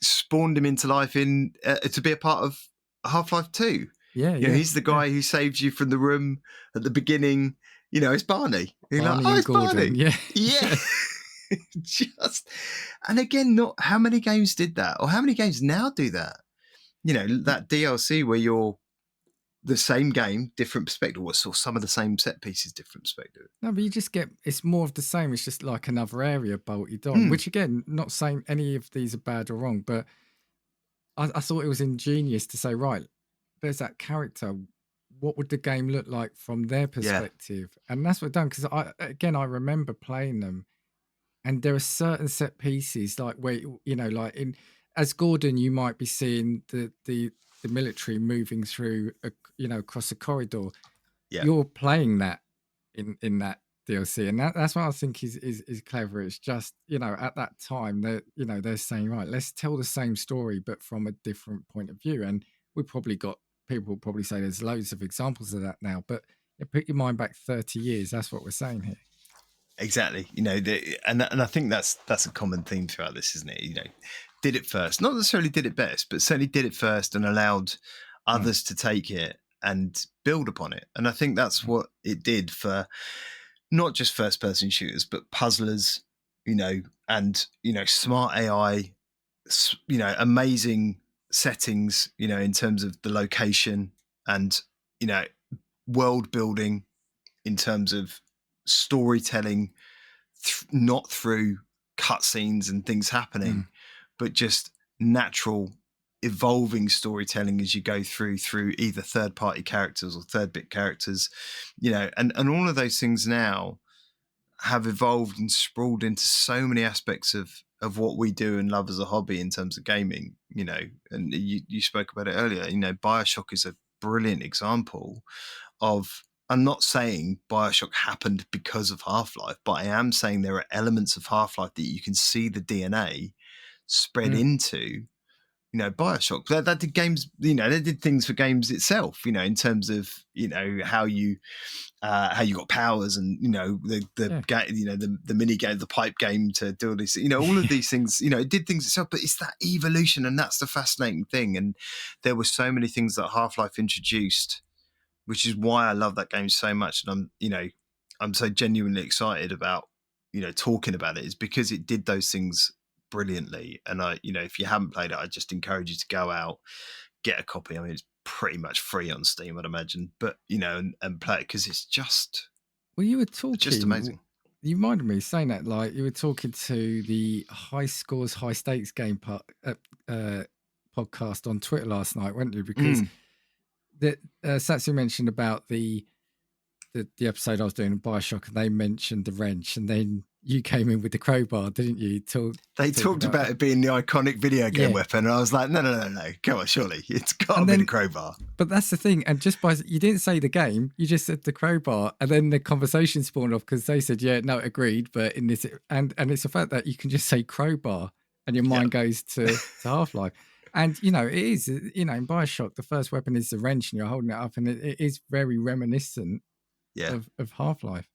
spawned him into life to be a part of Half-Life 2. Yeah, You know, he's the guy who saved you from the room at the beginning. You know, it's Barney. You're Barney like, and it's Gordon. Barney. Yeah. And again, not how many games did that, or how many games now do that? You know, that DLC where you're the same game, different perspective, or some of the same set pieces, different perspective. No, but you just get, it's more of the same. It's just like another area bolted on, which again, not saying any of these are bad or wrong, but I thought it was ingenious to say, right, there's that character. What would the game look like from their perspective? And that's what I've done. Because I remember playing them, and there are certain set pieces like where, you know, like as Gordon, you might be seeing the military moving through, across a corridor. Yeah. You're playing that in that DLC, and that's what I think is clever. It's just, you know, at that time they're saying, right, let's tell the same story but from a different point of view. And we probably got people will probably say there's loads of examples of that now, but put your mind back 30 years. That's what we're saying here. Exactly. You know, and I think that's a common theme throughout this, isn't it? You know, did it first, not necessarily did it best, but certainly did it first and allowed others to take it and build upon it. And I think that's what it did for not just first person shooters, but puzzlers, you know, and, you know, smart AI, you know, amazing settings, you know, in terms of the location and, you know, world building in terms of storytelling, not through cutscenes and things happening, but just natural evolving storytelling as you go through either third party characters or third bit characters, you know, and all of those things now have evolved and sprawled into so many aspects of what we do and love as a hobby in terms of gaming, you know. And you spoke about it earlier, you know, BioShock is a brilliant example of, I'm not saying BioShock happened because of Half-Life, but I am saying there are elements of Half-Life that you can see the DNA spread into, you know, BioShock. That did games, you know, they did things for games itself, you know, in terms of, you know, how you got powers and, you know, you know, the mini game, the pipe game to do all this, you know, all of these things, you know, it did things itself, but it's that evolution, and that's the fascinating thing. And there were so many things that Half-Life introduced, which is why I love that game so much. And I'm so genuinely excited about, you know, talking about it, is because it did those things brilliantly. And you know, if you haven't played it, I just encourage you to go out, get a copy. I mean, it's pretty much free on Steam, I'd imagine, but, you know, and play it, because it's just, well, you were talking, just amazing. You reminded me saying that, like you were talking to the High Scores, High Stakes game podcast on Twitter last night, weren't you? Because Satsu mentioned about the episode I was doing in BioShock, and they mentioned the wrench, and then you came in with the crowbar, didn't you? They talked about it being the iconic video game weapon, and I was like, no, come on, surely it's got to be the crowbar. But that's the thing, and just you didn't say the game, you just said the crowbar, and then the conversation spawned off because they said, yeah, no, agreed, but in this, and it's the fact that you can just say crowbar, and your mind goes to Half-Life. And, you know, it is, you know, in BioShock, the first weapon is the wrench, and you're holding it up, and it is very reminiscent of Half-Life.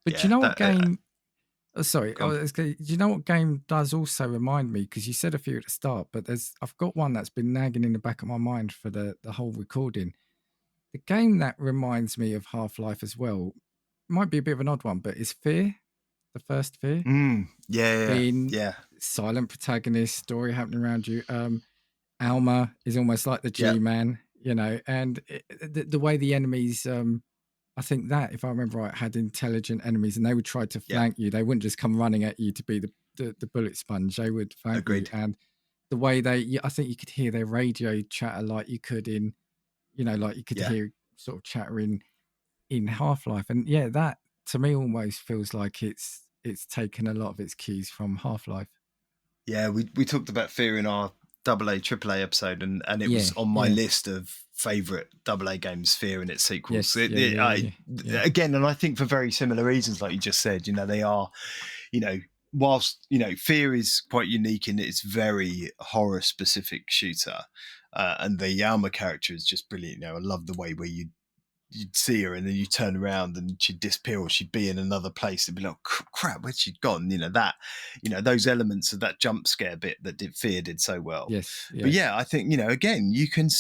But you know what game Oh, sorry. Go on. Do you know what game does also remind me? Because you said a few at the start, but I've got one that's been nagging in the back of my mind for the whole recording. The game that reminds me of Half-Life as well might be a bit of an odd one, but it's Fear, the first Fear. Yeah. Being Yeah. silent protagonist, story happening around you. Alma is almost like the Yeah. G-Man, and the way the enemies, I think that, if I remember right, had intelligent enemies and they would try to flank you. They wouldn't just come running at you to be the bullet sponge. They would flank Agreed. you. And the way I think you could hear their radio chatter like you could in, like you could hear sort of chatter in Half-Life. And yeah, that to me almost feels like it's taken a lot of its cues from Half-Life. Yeah, we talked about Fear in our AA, AAA episode, and it was on my list of favourite AA games, Fear and its sequels. Again, and I think for very similar reasons, like you just said, they are, whilst, Fear is quite unique in its very horror-specific shooter, and the Alma character is just brilliant. I love the way where you'd see her and then you turn around and she'd disappear, or she'd be in another place and be like, crap, where'd she gone? Those elements of that jump scare bit that Fear did so well. Yes. But I think, again, you can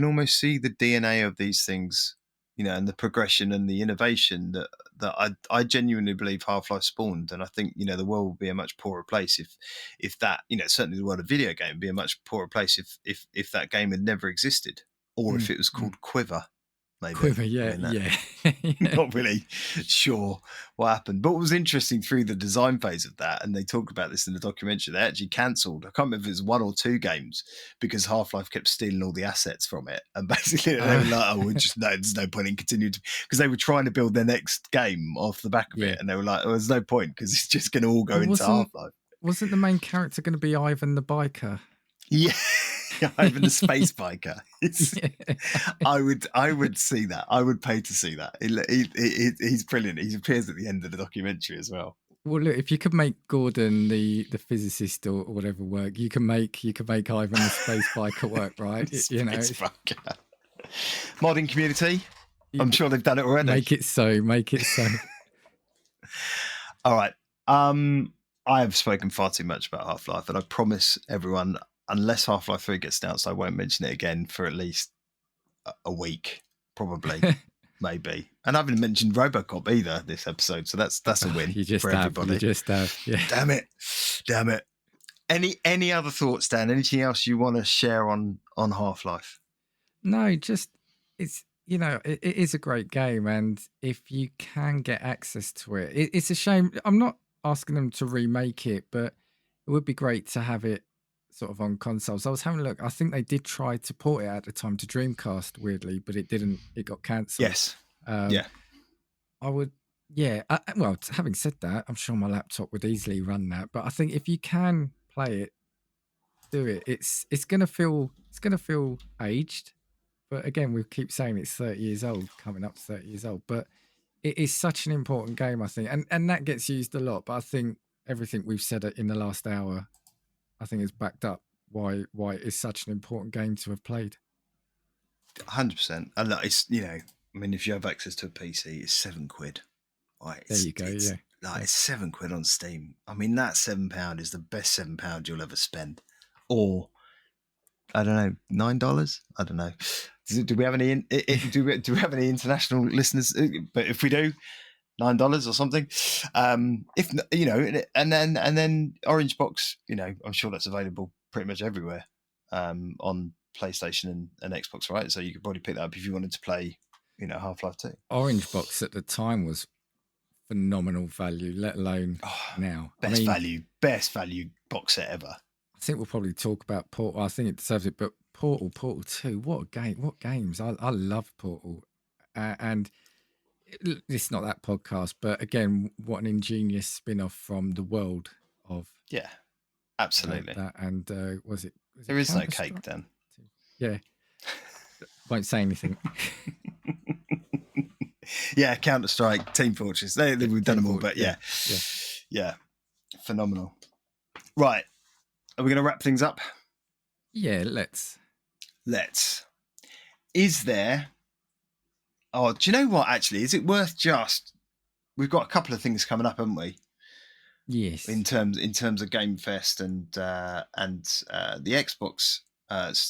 almost see the DNA of these things, and the progression and the innovation that I genuinely believe Half-Life spawned. And I think, the world would be a much poorer place if that, certainly the world of video game would be a much poorer place if that game had never existed, or if it was called Quiver. Maybe. Quiver, yeah. Not really sure what happened. But what was interesting through the design phase of that, and they talked about this in the documentary, they actually cancelled, I can't remember if it was 1 or 2 games, because Half-Life kept stealing all the assets from it. And basically they were like, there's no point in continuing because they were trying to build their next game off the back of it. And they were like, there's no point because it's just going to all go into Half-Life. Wasn't the main character going to be Ivan the biker? Yeah. Ivan the space biker. I would see that. I would pay to see that. He's brilliant. He appears at the end of the documentary as well. Well, look, if you could make Gordon the physicist or whatever work, you can make Ivan the space biker work, right? Space biker. Modding community. I'm sure they've done it already. Make it so. All right. I have spoken far too much about Half-Life, and I promise everyone, unless Half-Life 3 gets announced, I won't mention it again for at least a week, probably, maybe. And I haven't mentioned RoboCop either this episode, so that's a win for everybody. You just have, yeah. Damn it. Any other thoughts, Dan? Anything else you want to share on Half-Life? No, just it's it is a great game, and if you can get access to it, it's a shame. I'm not asking them to remake it, but it would be great to have it sort of on consoles. I was having a look. I think they did try to port it at the time to Dreamcast, weirdly, but it didn't. It got cancelled. Yes. I would. Yeah. Well, having said that, I'm sure my laptop would easily run that. But I think if you can play it, do it. It's gonna feel aged. But again, we keep saying it's 30 years old, coming up to 30 years old. But it is such an important game, I think, and that gets used a lot. But I think everything we've said in the last hour, I think, is backed up why it is such an important game to have played. 100%. And it's if you have access to a PC, it's £7. Right, there you go. It's £7 on Steam. I mean, that £7 is the best £7 you'll ever spend. Or I don't know, $9. I don't know. Do we have any? Do we have any international listeners? But if we do, $9 or something. And then Orange Box. I'm sure that's available pretty much everywhere on PlayStation and Xbox, right? So you could probably pick that up if you wanted to play, Half-Life 2. Orange Box at the time was phenomenal value, let alone now. Best value box set ever. I think we'll probably talk about Portal. I think it deserves it, but Portal 2, what a game! What games! I love Portal, and it's not that podcast, but again, what an ingenious spin-off from the world of absolutely. That and was it there is no cake, Dan. Yeah, won't say anything. Yeah, Counter-Strike, Team Fortress. We've done them all, but yeah, phenomenal. Right, are we going to wrap things up? Yeah, let's. Is there? Oh, do you know what? Actually, is it worth we've got a couple of things coming up, haven't we? Yes. in terms of Game Fest and the Xbox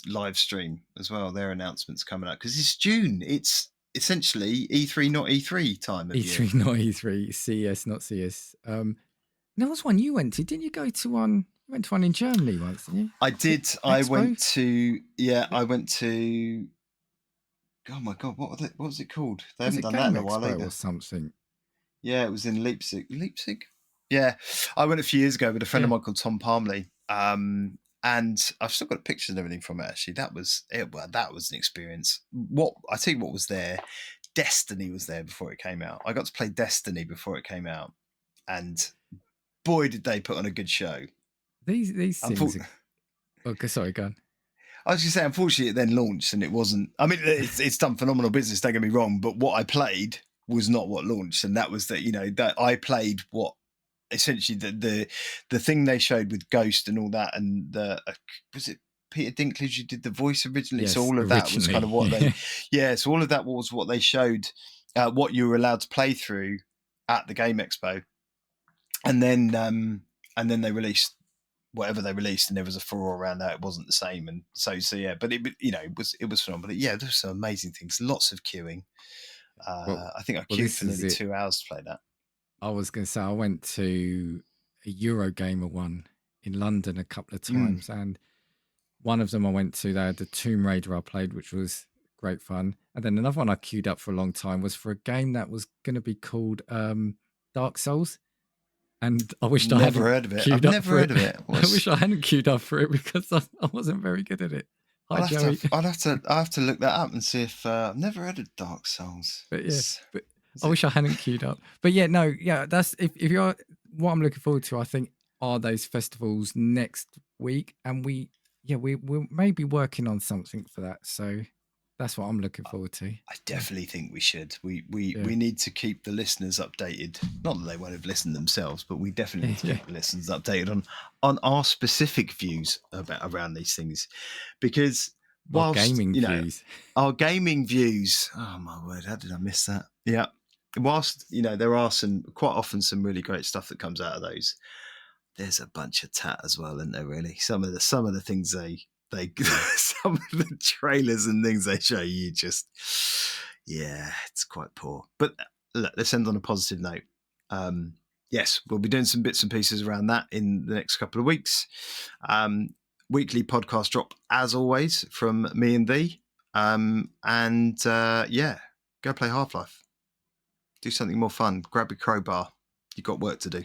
live stream as well. Their announcements coming up because it's June. It's essentially E3, not E3 time of year. E3, not E3. CES, not CS. There was one you went to. Didn't you go to one? You went to one in Germany once, didn't you? I did. I Expo? went to. Yeah, I went to. Oh my god, what was it called? They Was haven't it done that Game in a while Expo either. or something? Yeah, it was in Leipzig. Leipzig? Yeah, I went a few years ago with a friend of Yeah. mine called Tom Palmley. And I've still got pictures and everything from it. Actually, that was it. Well, that was an experience. I tell you what was there. Destiny was there before it came out. I got to play Destiny before it came out, and boy, did they put on a good show. These things. Okay, sorry, go on. I was going to say, unfortunately, it then launched and it wasn't. I mean, it's done phenomenal business. Don't get me wrong, but what I played was not what launched, and that was that. That I played what essentially the thing they showed with Ghost and all that, and was it Peter Dinklage who did the voice originally? Yes, So all of that was kind of what they, So all of that was what they showed, what you were allowed to play through at the Game Expo, and then they released whatever they released, and there was a furore around that. It wasn't the same, and so yeah. But it was phenomenal. But yeah, there were some amazing things. Lots of queuing. I think I queued for nearly 2 hours to play that. I was going to say I went to a Eurogamer one in London a couple of times, and one of them I went to. They had the Tomb Raider I played, which was great fun, and then another one I queued up for a long time was for a game that was going to be called Dark Souls. And I wished I hadn't heard of it. queued I've up never for heard it. of it. I wish I hadn't queued up for it because I wasn't very good at it. Hi, Joey. I'll have to look that up and see if I've never heard of Dark Souls. But yeah, I wish I hadn't queued up. But yeah, no, yeah, that's if you're what I'm looking forward to. I think are those festivals next week, and we're maybe working on something for that. So that's what I'm looking forward to. I definitely think we should. We need to keep the listeners updated. Not that they won't have listened themselves, but we definitely need to keep the listeners updated on our specific views around these things, because whilst our gaming views. Oh my word, how did I miss that? Yeah. Whilst there are quite often some really great stuff that comes out of those, there's a bunch of tat as well, isn't there? Really, some of the things they some of the trailers and things they show you, just it's quite poor. But look, let's end on a positive note. Yes, we'll be doing some bits and pieces around that in the next couple of weeks. Weekly podcast drop as always from me and thee. Go play Half-Life. Do something more fun. Grab your crowbar. You've got work to do.